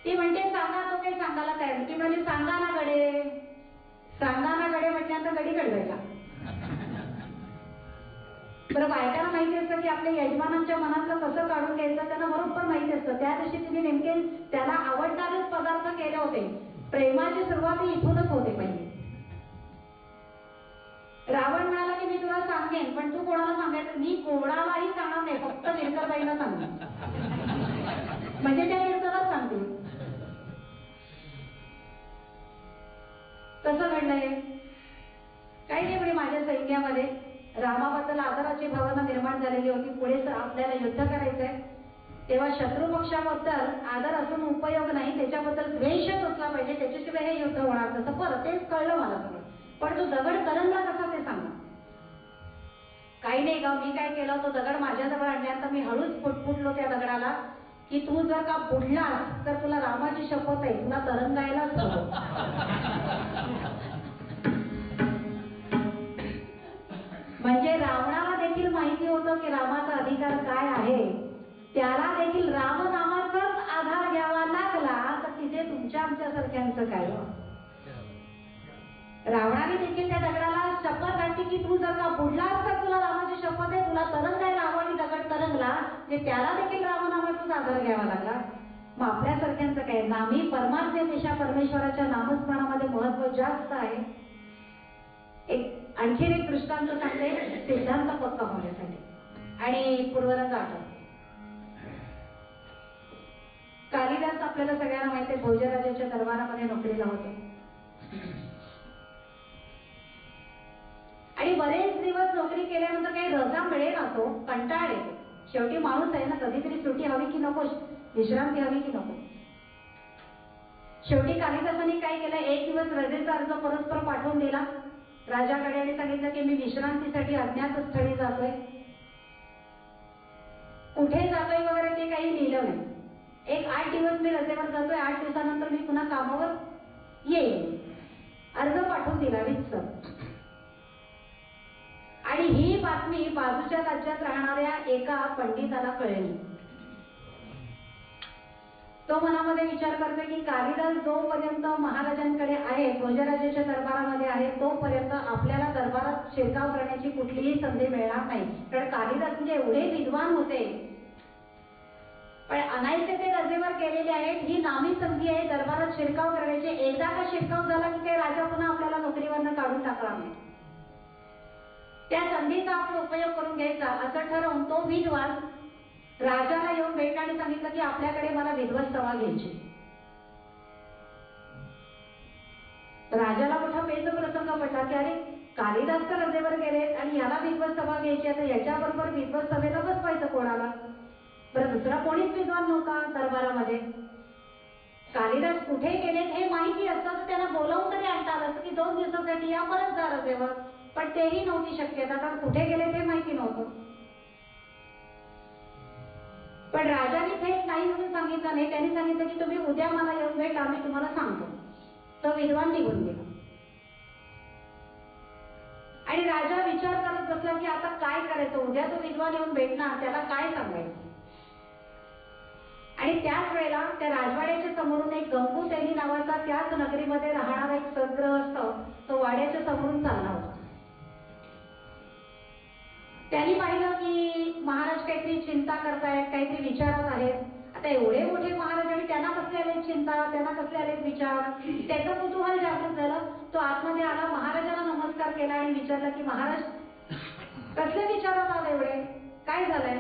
ती म्हणते सांगा, तो काही सांगायला तयार नाही. ती म्हणजे सांगा ना गडे, सांगा ना गडे म्हटल्यानंतर गडी घडवायला. बरं, बायकांना माहिती असतं की आपल्या यजमानांच्या मनातलं कसं काढून घ्यायचं, त्यांना बरोबर माहिती असतं. त्या दिवशी तिने नेमके त्याला आवडणारेच पदार्थ केले होते. प्रेमाची सुरुवात इथूनच होते पहिले. रावण म्हणाला की मी तुला सांगेन, पण तू कोणाला सांगायचं. मी कोणालाही सांगणार नाही, फक्त वीरकरबाईंना सांगेन. म्हणजे त्या वीरकरच सांगतील. कसं घडलंय काही नाही. म्हणजे माझ्या सैन्यामध्ये रामाबद्दल आदराची भावना निर्माण झालेली होती. पुढे आपल्याला युद्ध करायचंय, तेव्हा शत्रू पक्षाबद्दल आदर असून उपयोग नाही, त्याच्याबद्दल द्वेषच असला पाहिजे, त्याच्याशिवाय हे युद्ध होणार कसं. बरं, तेच कळलं मला सगळं. पण तो दगड तरंगला कसा ते सांगा. काही नाही का, मी काय केलं, तो दगड माझ्याजवळ आणल्यानंतर मी हळूच फुटफुटलो त्या दगडाला की तू जर का बुडलास तर तुला रामाची शपथ आहे, तुला तरंगायलाच हवं. म्हणजे रावणाला देखील माहिती होतं की रामाचा अधिकार काय आहे. त्याला देखील रामनामाचाच आधार घ्यावा लागला, तर तिथे तुमच्या आमच्या सारख्यांचं काय. रावणाने देखील त्या दगडाला की तू जर का बुडलास तर तुला रामाची शपथ आहे, तुला तरंगायला हवं आणि दगड तरंगला जे त्याला देखील रामनामाचा आधार घ्यावा लागला. मग आपल्यासारख्यांचं काय, नामी परमात्म्यापेक्षा परमेश्वराच्या नामस्मरणामध्ये महत्व जास्त आहे. एक आणखीन एक दृष्टांत सांगते सिद्धांत पक्का होण्यासाठी आणि पूर्वरंग आठवतो. कालिदास आपल्याला सगळ्यांना माहिती आहे, भोजराजाच्या दरबारामध्ये नोकरीला होते आणि बरेच दिवस नोकरी केल्यानंतर काही रजा मिळेल ना, तो कंटाळ येतो. शेवटी माणूस आहे ना, कधीतरी सुट्टी हवी की नको, विश्रांती हवी की नको. शेवटी कालिदासांनी काय केलं, एक दिवस रजेचा अर्ज परस्पर पाठवून दिला राजाकडे आणि सांगितलं की मी विश्रांतीसाठी अज्ञात स्थळी जातोय. कुठे जातोय वगैरे ते काही लिहिलं नाही. एक 8 दिवस मी रजेवर जातोय, 8 दिवसानंतर मी पुन्हा कामावर येईल, अर्ज पाठवून दिला वित्त. आणि ही बातमी बाजूच्या राज्यात राहणाऱ्या एका पंडिताला कळली. तो मनामध्ये विचार करतो की कालिदास जोपर्यंत महाराजांकडे आहे, भोजराजाच्या दरबारामध्ये आहे, तोपर्यंत आपल्याला दरबारात शिरकाव करण्याची कुठलीही संधी मिळणार नाही. कारण कालिदास म्हणजे एवढे विद्वान होते, पण अनायसे ते रजेवर गेलेले आहेत. ही नामी संधी आहे दरबारात शिरकाव करण्याची. एकदा का शिरकाव झाला की काही राजा पुन्हा आपल्याला नोकरीवरनं काढून टाकणार नाही. त्या संधीचा आपण उपयोग करून घ्यायचा असं ठरवून तो विद्वान राजाला येऊन भेटला आणि सांगितलं की आपल्याकडे मला विद्वत सभा घ्यायची. राजाला मोठा पेच प्रसंग पडला की अरे कालिदास तर रजेवर गेलेत आणि याला विद्वत सभा घ्यायची, आता याच्याबरोबर विद्वत सभेला बसवायचं कोणाला. बरं दुसरा कोणीच विद्वान नव्हता दरबारामध्ये. कालिदास कुठे गेलेत हे माहिती असतं तर त्यांना बोलावून तरी आणता आलं असतं की 2 दिवसासाठी या परत जा रजेवर, पण तेही नव्हती शक्यता, कारण कुठे गेले ते माहिती नव्हतं. पण राजाने थेट नाही म्हणून सांगितलं नाही. त्यांनी सांगितलं की तुम्ही उद्या मला येऊन भेटा, मी तुम्हाला सांगतो. तो विद्वान निघून गेला आणि राजा विचार करत बसला की आता काय करायचं. उद्या तो विद्वान येऊन भेटणार, त्याला काय सांगायचं. आणि त्याच वेळेला त्या राजवाड्याच्या समोरून एक गंगूतेली नावाचा त्याच नगरीमध्ये राहणारा एक सद्गृहस्थ तो वाड्याच्या समोरून चालला होता. त्यांनी पाहिलं की महाराज काहीतरी चिंता करतायत, काहीतरी विचारात आहेत. आता एवढे मोठे महाराज आणि त्यांना कसले आले चिंता, त्यांना कसले आले विचार, त्याचं कुतूहल जागृत झालं. तो आतमध्ये आला, महाराजांना नमस्कार केला आणि विचारलं की महाराज कसले विचारात आले एवढे, काय झालंय.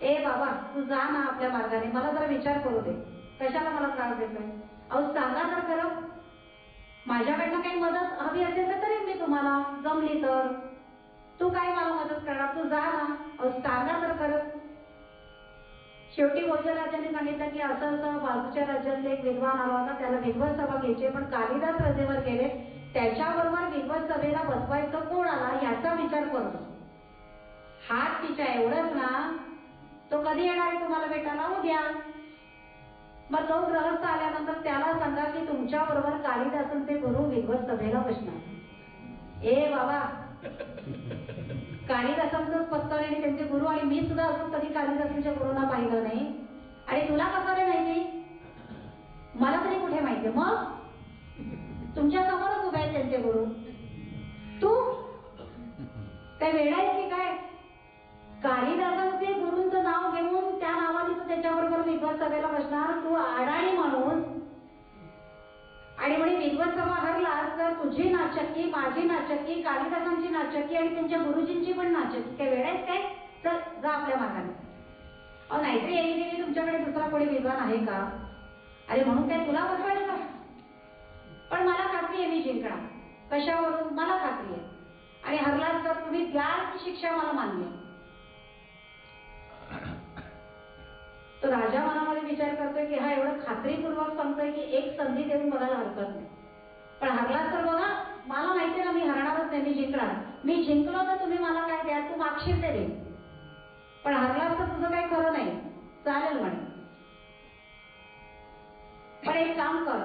ए बाबा तू जा ना आपल्या मार्गाने, मला जरा विचार करू दे, कशाला मला त्रास देतोय. अहो सांगा तर खरं, माझ्याकडनं काही मदत हवी असेल तर तरी मी तुम्हाला, जमली तर. तू काय मला मदत करणार, तू जा ना, अहो सांगा तर खरं. शेवटी भोजराजाने सांगितलं की असं असं बाजूच्या राज्यातले एक विद्वान आला होता, त्याला विद्वत सभा घ्यायची, पण कालिदास रजेवर गेले, त्याच्याबरोबर विद्वत सभेला बसवायचं कोणाला याचा विचार करतो. हात तिच्या एवढंच ना, तो कधी येणार आहे तुम्हाला भेटायला, उद्या. मग तो ग्रहस्थ आल्यानंतर त्याला सांगा की तुमच्या बरोबर कालिदासांचे गुरु विद्वत सभेला बसणार. ए बाबा कालिदासांचंच पत्ता नाही त्यांचे गुरु, आणि मी सुद्धा अजून कधी कालिदासांच्या गुरुंना पाहिलं नाही. आणि तुला कसं रे माहिती, मला तरी कुठे माहिती. मग तुमच्या समोरच उभे आहेत त्यांचे गुरु, तू काय वेडा आहेस की काय. कालिदासांचे गुरूंचं नाव घेऊन त्या नावाने तू त्याच्याबरोबर विद्वत सभेला बसणार, तू अडाणी माणूस. आणि म्हणे विद्वत सभा हरलास तर तुझी नाचक्की, माझी नाचक्की, कालिदासांची नाचक्की आणि त्यांच्या गुरुजींची पण नाचक्की. काय वेळ आहेस काय, चल जा आपल्या मार्गाने. अहो नाहीतरी येईल तुमच्याकडे दुसरा कोणी विद्वान आहे का. अरे म्हणून काय तुला बसवायचं, पण मला खात्री आहे मी जिंकणार. कशावरून, मला खात्री आहे. आणि हरलास तर तुम्ही द्याल ती शिक्षा मला मान्य. तो राजा मनामध्ये विचार करतोय की हा एवढं खात्रीपूर्वक सांगतोय की एक संधी देऊन बघायला हरकत नाही, पण हरलास तर बघा, मला माहिती ना मी हरणारच नाही, मी जिंकणार. मी जिंकलो तर तुम्ही मला काय द्या, तू मागशील ते दे, पण हरलास तर तुझं काही खरं नाही. चालेल म्हणे, पण एक काम कर,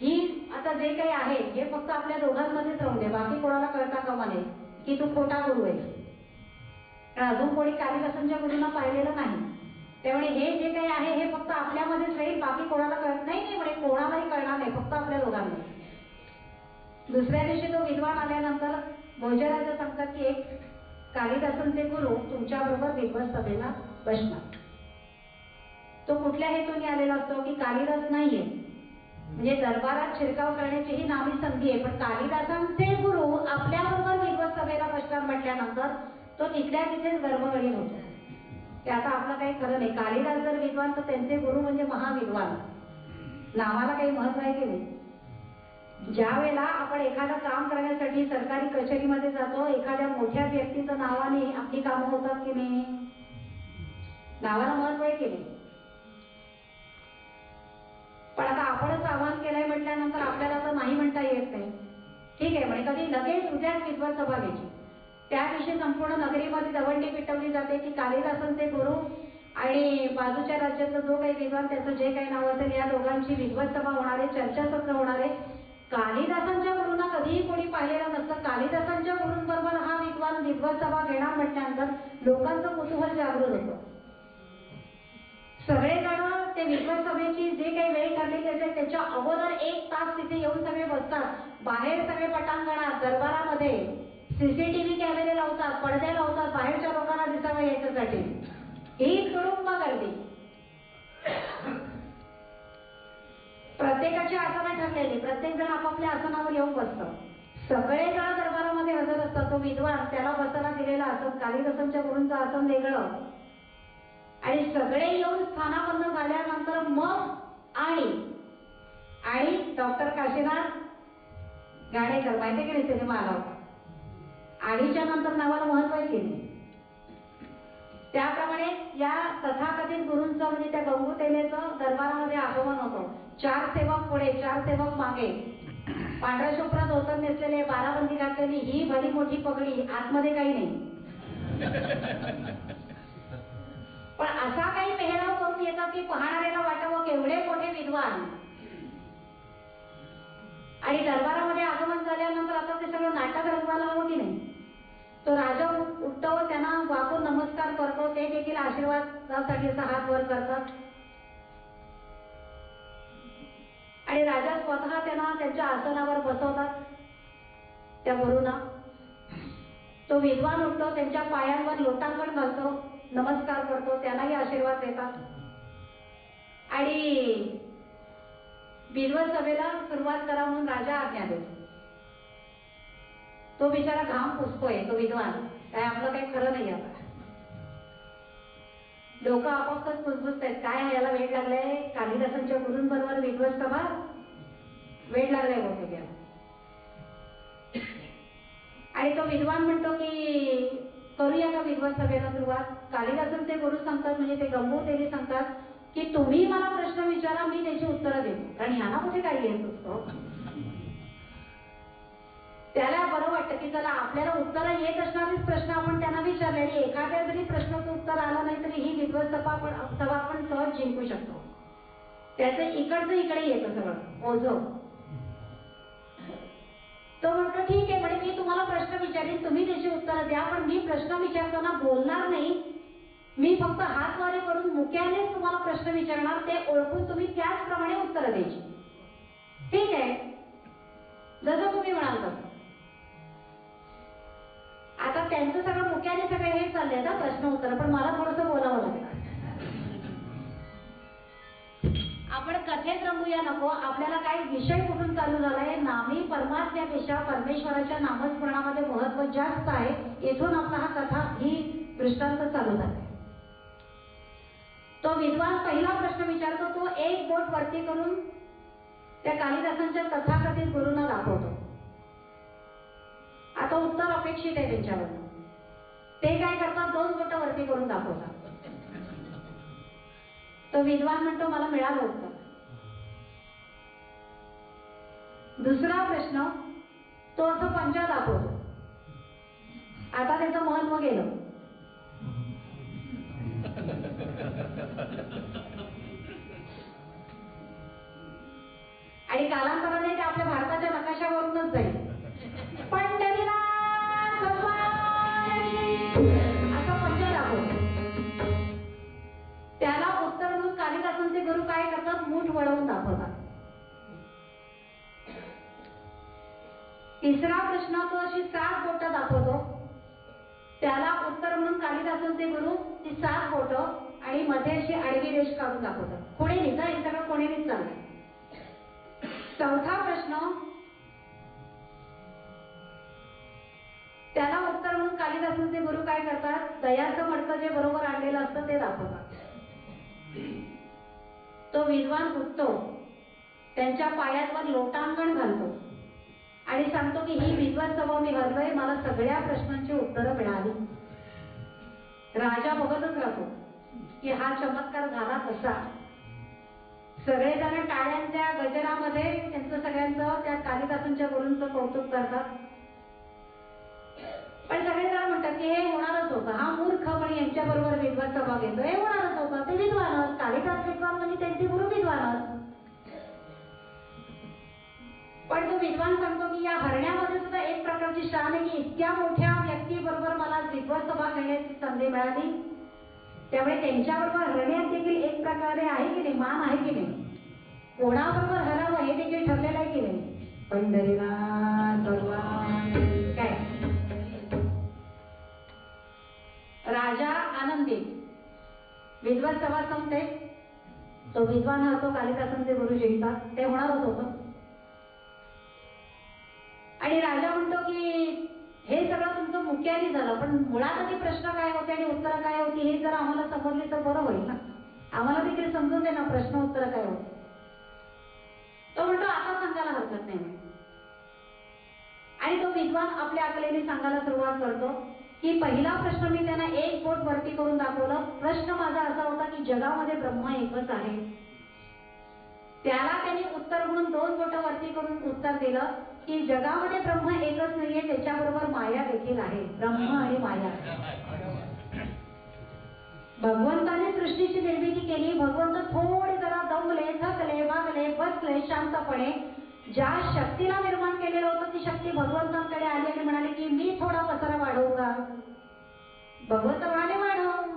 ही आता जे काही आहे हे फक्त आपल्या दोघांमध्येच राहू दे, बाकी कोणाला कळता कामा नये की तू खोटा गुरु आहे. कारण अजून कोणी कालिदासांच्या गुरूंना पाहिलेलं नाही, त्यामुळे हे जे काही आहे हे फक्त आपल्यामध्येच राहील, बाकी कोणाला कळत नाही. नाही म्हणे, कोणालाही कळणार नाही, फक्त आपल्या दोघांना. दुसऱ्या दिवशी तो विद्वान आल्यानंतर भोजराजा सांगतात की एक कालिदासांचे गुरु तुमच्या बरोबर विद्वत सभेला बसणार. तो कुठल्या हेतूने आलेला असतो की कालिदास नाहीये, म्हणजे दरबारात शिरकाव करण्याची ही नामी संधी आहे, पण कालिदासांचे गुरु आपल्याबरोबर विद्वत सभेला बसणार म्हटल्यानंतर तो तिथल्या तिथेच गर्भगडीत होतो की आता आपलं काही खरं नाही. कालिदास जर विद्वान तर त्यांचे गुरु म्हणजे महाविद्वान. नावाला काही महत्व आहे की नाही. ज्या वेळेला आपण एखादं काम करण्यासाठी सरकारी कचेरीमध्ये जातो, एखाद्या मोठ्या व्यक्तीचं नावाने आपली कामं होतात की नाही. नावाला महत्व आहे की नाही. पण आता आपणच आवाहन केलंय म्हटल्यानंतर आपल्याला तर नाही म्हणता येत नाही. ठीक आहे म्हणे कधी लगेच उद्याच विद्वत सभा घ्यायची. त्या दिवशी संपूर्ण नगरीमध्ये दवंडी पिटवली जाते की कालिदासांचे गुरु आणि बाजूच्या राज्याचा जो काही विद्वान त्याचं जे काही नाव असेल या दोघांची विद्वत सभा होणार आहे, चर्चासत्र होणार आहे. कालिदासांच्या गुरूंना कधीही कोणी पाहिलेलं नसतं. कालिदासांच्या गुरूंबरोबर हा विद्वान विद्वत सभा घेणार म्हटल्यानंतर लोकांचं कुतूहल जागृत होतं. सगळेजण ते विद्वत सभेची जे काही वेळ ठरलेली असेल त्याच्या अगोदर 1 तास तिथे येऊन सगळे बसतात. बाहेर सगळे पटांगणात दरबारामध्ये सीसीटीव्ही कॅमेरे लावतात, पडदे लावतात बाहेरच्या लोकांना दिसावं याच्यासाठी. ही तुडुंब गर्दी. प्रत्येकाची आसनं ठरलेली, प्रत्येक जण आपापल्या आसनावर येऊन बसतं. सगळेजण दरबारामध्ये हजर असतात. तो विद्वान त्याला बसायला दिलेलं आसन कालिदासांच्या गुरूंचं आसन वेगळं आणि सगळे येऊन स्थानापन्न झाल्यानंतर मग आणि डॉक्टर काशीनाथ घाणेकर माहिती की नाही सिनेमा आला होता. आणीच्या नंतर नावाला महत्व आहे की नाही. त्याप्रमाणे या तथाकथित गुरूंचं म्हणजे त्या गंगूतेलेचं दरबारामध्ये आगमन होतं. 4 सेवक पुढे 4 सेवक मागे, पांढऱ्या शुभ्र धोतर नेसलेले, बाराबंदी घातलेली ही भली मोठी पगडी, आतमध्ये काही नाही. पण असा काही पेहराव करून येतात की पाहणाऱ्याला वाटावं केवढे मोठे विद्वान. आणि दरबारामध्ये आगमन झाल्यानंतर आता ते सगळं नाटक रंगवायला हवं की नाही. तो राजा उठतो, त्यांना वाकून नमस्कार करतो, ते देखील आशीर्वादासाठी असा हात वर करतात आणि राजा स्वतः त्यांना त्यांच्या आसनावर बसवतात त्या गुरूंना. तो विद्वान उठतो, त्यांच्या पायांवर लोटांगण घालतो, नमस्कार करतो, त्यांनाही आशीर्वाद देतात आणि विद्वत सभेला सुरुवात करा म्हणून राजा आज्ञा देतो. तो बिचारा घाम पुसतोय तो विद्वान, काय आपलं काही खरं नाही. आता लोक आपापच पुसपुसतायत, काय याला वेळ लागलाय कालिदासांच्या गुरूंबरोबर विद्वत सभा, वेळ लागलाय बहुतेक याला. आणि तो विद्वान म्हणतो की करूया का विद्वत सभेला सुरुवात. कालिदासांचे गुरु सांगतात म्हणजे ते गंगूतेली सांगतात की तुम्ही मला प्रश्न विचारा, मी त्याची उत्तरं देतो. कारण ह्याला कुठे काही येत असतो. त्याला बरं वाटतं की चला आपल्याला उत्तरं येत असणारेच प्रश्न आपण त्यांना विचारले आणि एखाद्या जरी प्रश्नाचं उत्तर आलं नाही तरी ही विद्वत सभा आपण सहज जिंकू शकतो. त्याचं इकडचं इकडे येतं सगळं ओझं. तो म्हणतो ठीक आहे म्हणे मी तुम्हाला प्रश्न विचारेन, तुम्ही त्याची उत्तरं द्या, पण मी प्रश्न विचारताना बोलणार नाही. मी फक्त हात वारे करून मुक्यानेच तुम्हाला प्रश्न विचारणार, ते ओळखून तुम्ही त्याचप्रमाणे उत्तरं द्यायची. ठीक आहे जसं तुम्ही म्हणाल तसं. आता त्यांचं सगळं मुक्याने सगळं हे चाललंय ना प्रश्न उत्तर, पण मला थोडंसं बोलावं लागेल. आपण कथेत रंगूया नको. आपल्याला काही विषय कुठून चालू झालाय. नामी परमात्म्यापेक्षा परमेश्वराच्या नामस्मरणामध्ये महत्व जास्त आहे. येथून आपला हा कथा ही दृष्टांत चालू झालाय. तो विद्वान पहिला प्रश्न विचारतो, तो एक बोट वरती करून त्या कालिदासांच्या तथाकथित गुरूंना दाखवतो. आता उत्तर अपेक्षित आहे त्यांच्यावर. ते काय करतात, 2 बोट वरती करून दाखवतात. तो विद्वान म्हणतो मला मिळालं उत्तर. दुसरा प्रश्न तो असं पंजा दाखवतो. आता त्याचं महत्व गेलं. आणि कालांतराने ते आपल्या भारताच्या नकाशावरूनच जाईल. पंढरीनाथ असं पंजा दाखवतो. त्याला उत्तर म्हणून कालिदासांचे गुरु काय करतात, मूठ वळवून दाखवतात. तिसरा प्रश्न तो अशी 7 बोटं दाखवतो. त्याला उत्तर म्हणून कालिदासांचे गुरु ती 7 बोटं आणि मध्ये अशी आडवी रेष काढून दाखवतात. कोणीच हे सगळं कोणीच चाललंय. चौथा प्रश्न त्याला उत्तर म्हणून कालिदासांचे गुरु काय करतात, दयाचं मडकं जे बरोबर आणलेलं असतं ते दाखवतात. तो विद्वान उठतो, त्यांच्या पायावर लोटांगण घालतो आणि सांगतो की ही विद्वान सभा मी हरलोय, मला सगळ्या प्रश्नांची उत्तरं मिळाली. राजा बघतच राहतो की हा चमत्कार झाला कसा. सगळेजण टाळ्यांच्या गजरामध्ये त्यांचं सगळ्यांचं त्या कालिदासांच्या गुरूंचं कौतुक करतात. पण सगळेजण म्हणतात की हे होणारच होतं, हा मूर्खपणे यांच्या बरोबर विद्वान सभा घेतो, हे होणारच होतं, ते विद्वानच, कालिदास विद्वान म्हणजे त्यांचे गुरु विद्वानच. पण तो विद्वान सांगतो की या हरण्यामध्ये सुद्धा एक प्रकारची शान आहे की इतक्या मोठ्या व्यक्तीबरोबर मला विद्वान सभा घेण्याची संधी मिळाली, त्यामुळे त्यांच्याबरोबर हरण्यात देखील एक प्रकारे आहे की नाही, मान आहे की नाही, कोणाबरोबर हरावं हे देखील ठरलेलं आहे की नाही. पंढरीनाथ भगवान काय. राजा आनंदी, विद्वान सभा संपते, तो विद्वान हा तो कालिदासांचे गुरु जिंकतात, ते होणारच होतं. आणि राजा म्हणतो की हे सगळं तुमचं मुख्याने झालं, पण मुळात आधी प्रश्न काय होते आणि उत्तरं काय होती हे जर आम्हाला समजली तर बरं होईल ना, आम्हाला देखील समजून दे ना प्रश्न उत्तरं काय होते. तो म्हणतो आता सांगायला हरकत नाही. आणि तो विद्वान आपल्या अकलेने सांगायला सुरुवात करतो की पहिला प्रश्न मी त्यांना 1 बोट वरती करून दाखवलं. प्रश्न माझा असा होता की जगामध्ये ब्रह्म एकच आहे. त्याला त्यांनी उत्तर म्हणून 2 बोटं वरती करून उत्तर दिलं की जगामध्ये ब्रह्म एकच नाहीये, त्याच्याबरोबर माया देखील आहे. ब्रह्म आणि माया, भगवंताने सृष्टीची निर्मिती केली. भगवंत थोडे जरा दमले, थकले, वागले, बसले शांतपणे. ज्या शक्तीला निर्माण केलेलं होतं ती शक्ती भगवंतांकडे आली आणि म्हणाले की मी थोडा पसारा वाढवूंगा. भगवंत म्हणाले वाढव.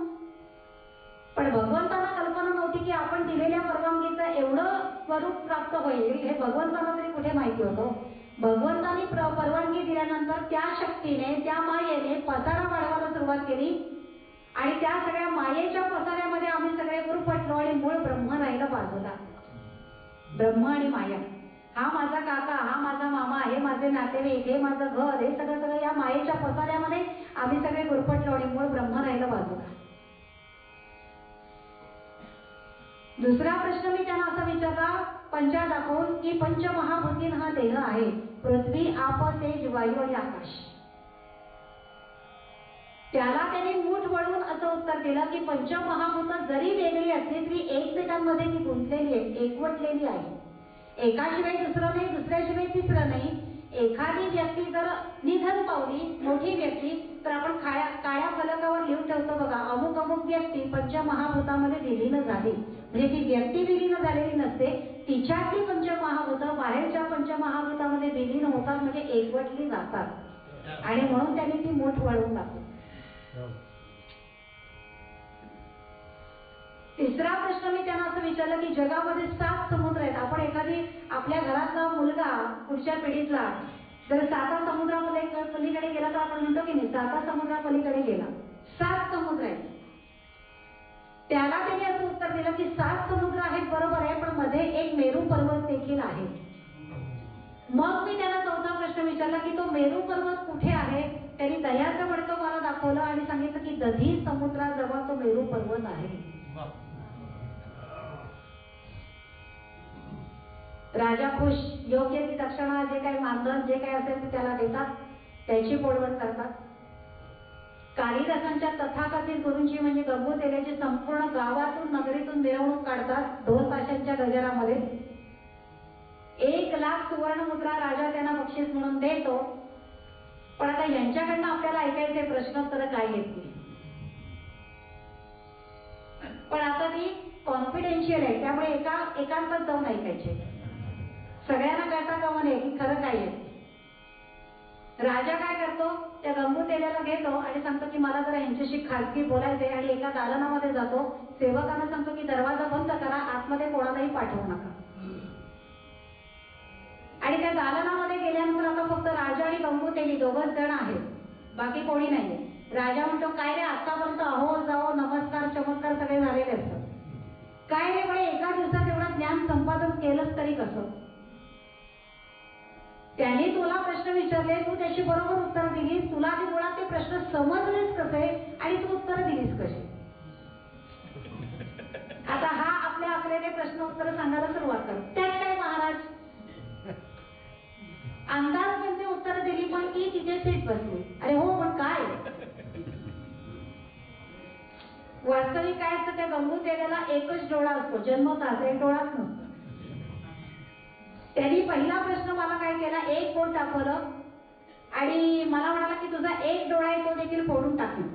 पण भगवंतांना कल्पना नव्हती की आपण दिलेल्या परवानगीचं एवढं स्वरूप प्राप्त होईल हे भगवंतांना तरी कुठे माहिती होतं. भगवंतांनी परवानगी दिल्यानंतर त्या शक्तीने, त्या मायेने पसारा वाढवायला सुरुवात केली आणि त्या सगळ्या मायेच्या पसाऱ्यामध्ये आम्ही सगळे गुरफटलो आणि मूळ ब्रह्म राहिला बाजूला. ब्रह्म आणि माया, हा माझा काका, हा माझा मामा, हे माझे नातेवाईक, हे माझं घर, हे सगळं या मायेच्या पसाऱ्यामध्ये आम्ही सगळे गुरफटलो आणि मूळ ब्रह्म राहिलं बाजूला. दुसरा प्रश्न मी त्यांना असा विचारला पंचा दाखवून की पंचमहाभूतीन हा देह आहे, पृथ्वी, आप, तेज, वायू आणि आकाश. त्याला त्याने मूठ वळवून असं उत्तर दिलं की पंचमहाभूत जरी वेगळी असली तरी एकमेकांमध्ये ती गुंतलेली आहे, एकवटलेली आहे. एकाशिवाय दुसरं नाही, दुसऱ्याशिवाय तिसरं नाही. एखादी व्यक्ती जर निधन पावली, मोठी व्यक्ती, तर आपण काळ्या फलकावर लिहून ठेवतो बघा, अमुक अमुक व्यक्ती पंचमहाभूतामध्ये विलीन झाली. म्हणजे ती व्यक्ती विलीन झालेली नसते, तिच्यातली पंचमहाभूत बाहेरच्या पंचमहाभूतामध्ये विलीन होतात, म्हणजे एकवटली जातात. आणि म्हणून त्यांनी ती मूठ वळवून टाकली. तिसरा प्रश्न मी त्यांना असं विचारलं की जगामध्ये 7 समुद्र आहेत. आपण एखादी आपल्या घरातला मुलगा पुढच्या पिढीतला जर 7 समुद्रापलीकडे गेला तर आपण म्हणतो की नाही 7 समुद्रापलीकडे गेला. 7 समुद्र आहेत. त्याला त्यांनी असं उत्तर दिलं की 7 समुद्र आहेत बरोबर आहे, पण मध्ये एक मेरू पर्वत देखील आहे. मग मी त्याला चौथा प्रश्न विचारला की तो मेरू पर्वत कुठे आहे. त्यांनी दह्याचं मडकं मला दाखवलं आणि सांगितलं की दधी समुद्राजवळ तो मेरू पर्वत आहे. राजा खुश, योग्य ती दक्षिणा, जे काही मानधन जे काही असेल ते त्याला देतात, त्याची पोळवण करतात. कालिदासांच्या तथाकथित गुरूंची म्हणजे गंगोतेल्याची संपूर्ण गावातून नगरीतून मिरवणूक काढतात 2 ताशांच्या गजरामध्ये. 1 लाख सुवर्ण मुद्रा राजा त्यांना बक्षीस म्हणून देतो. पण आता यांच्याकडनं आपल्याला ऐकायचे प्रश्नोत्तर काय येतील. पण आता ती कॉन्फिडेन्शियल आहे, त्यामुळे एकांतात जाऊन ऐकायचे. सगळ्यांना कळता कामा नये की खरं काय आहे. राजा काय करतो, त्या गंगूतेल्याला घेतो आणि सांगतो की मला जरा यांच्याशी खासगी बोलायचंय आणि एका दालनामध्ये जातो. सेवकांना सांगतो की दरवाजा बंद करा, आतमध्ये कोणालाही पाठवू नका. आणि त्या दालनामध्ये गेल्यानंतर आता फक्त राजा तेली दोघंच जण आहेत, बाकी कोणी नाहीये. राजा म्हणतो काय रे आतापर्यंत अहो जाओ नमस्कार चमत्कार सगळे झालेले असतात, काय रे म्हणे एका दिवसात एवढं ज्ञान संपादन केलंच तरी कसं. त्याने तुला प्रश्न विचारले, तू त्याची बरोबर उत्तर दिलीस, तुला ते मुळात ते प्रश्न समजलेच कसे आणि तू उत्तर दिलीस कशी. आता हा आपल्या आखलेले प्रश्न उत्तर सांगायला सुरुवात कर. त्यात काय महाराज अंदाज म्हणजे उत्तर दिली पण ती तिथे सीट बसली. अरे हो पण काय वास्तविक काय असतं, त्या गंगूतेजाला एकच डोळा असतो, जन्मताच एक डोळाच नसतो. त्यांनी पहिला प्रश्न मला काय केला, एक बोट दाखवलं आणि मला म्हणाला की तुझा एक डोळा आहे तो देखील फोडून टाकला.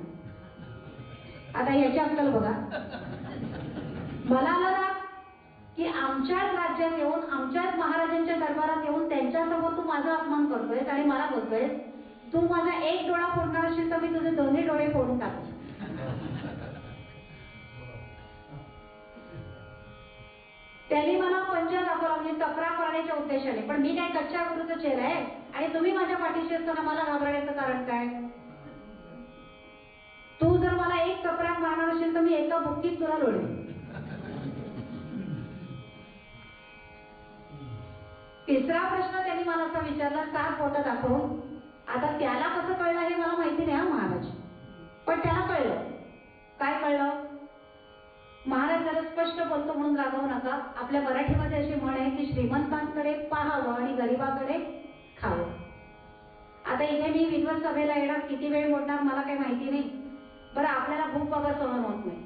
आता याची अक्कल बघा. मला आलं की आमच्याच राज्यात येऊन आमच्याच महाराजांच्या दरबारात येऊन त्यांच्यासमोर तू माझा अपमान करतोयस आणि मला बोलतोयस तू माझा एक डोळा फोडणार असेल तर मी तुझे दोन्ही डोळे फोडून टाकतो. त्यांनी मला पंजा दाखवला म्हणजे टकरा करण्याच्या उद्देशाने, पण मी काय कच्च्या गुरुचा चेहरा आहे आणि तुम्ही माझ्या पाठीशी असताना मला घाबरण्याचं कारण काय. तू जर मला एक टकरा मारणार असेल तर मी एका बुक्कीत तुला लोळेन. तिसरा प्रश्न त्यांनी मला असा विचारला, 7 बोटं दाखवून. आता त्याला कसं कळलं हे मला माहिती नाही हा महाराज, पण त्याला कळलं. काय कळलं, महाराज जरा स्पष्ट बोलतो म्हणून रागवू नका. आपल्या मराठीमध्ये अशी म्हण आहे की श्रीमंतांकडे पाहावं आणि गरिबाकडे खावं. आता इथे मी विद्वत सभेला येणार, किती वेळ बोलणार मला काही माहिती नाही. बरं आपल्याला भूक वगैरे सहन होत नाही,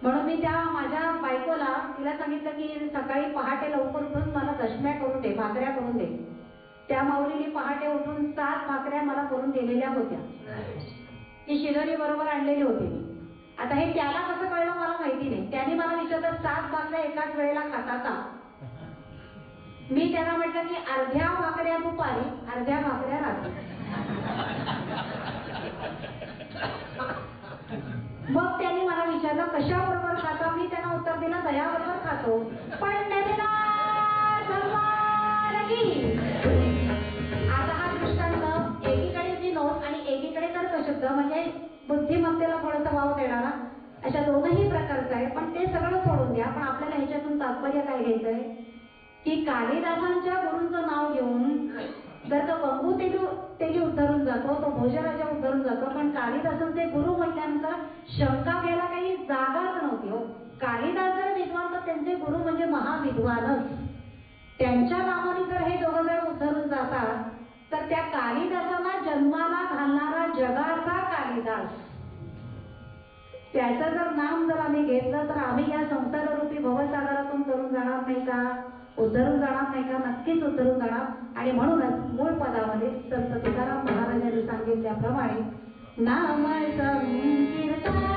म्हणून मी त्या माझ्या बायकोला तिला सांगितलं की सकाळी पहाटे लवकर उठून मला दशम्या करून दे, भाकऱ्या करून दे. त्या माऊलीने पहाटे उठून 7 भाकऱ्या मला करून दिलेल्या होत्या, ती शिदोरी बरोबर आणलेली होती मी. आता हे त्याला कसं कळलं मला माहिती नाही. त्यांनी मला विचारलं 7 भाकऱ्या एकाच वेळेला खाता का. मी त्यांना म्हटलं की अर्ध्या भाकऱ्या दुपारी अर्ध्या भाकऱ्या रात्री. मग त्यांनी मला विचारलं कशाबरोबर खाता, मी त्यांना उत्तर दिलं दह्याबरोबर खातो. पण आता हा दृष्टांत एकीकडे जी नोट आणि एकीकडे तर्कशुद्ध म्हणजे बुद्धिमत्तेला थोडासा वाव देणारा अशा दोनही प्रकारचा आहे. पण ते सगळं सोडून द्या, पण आपल्याला ह्याच्यातून तात्पर्य काय घ्यायचंय की कालिदासांच्या गुरूंचं नाव घेऊन जर तो गंगू तेली उद्धरून जातो, तो भोजराजा उद्धरून जातो, पण कालिदासांचे गुरु म्हटल्यानंतर शंका घ्यायला काही जागाच नव्हती. कालिदास जर विद्वान तर त्यांचे गुरु म्हणजे महाविद्वानच. त्यांच्या नावाने जर हे दोघं जण उद्धरून जातात तर त्या कालिदासाला जन्माला घालणारा जगाचा कालिदास, त्याचं जर नाम जर आम्ही घेतलं तर आम्ही या संसाररूपी भवसागरातून तरून जाणार नाही का, उद्धरून जाणार नाही का, नक्कीच उद्धरून जाणार. आणि म्हणूनच मूळ पदामध्ये संत तुकाराम महाराजांनी सांगितल्याप्रमाणे नाम संकीर्तन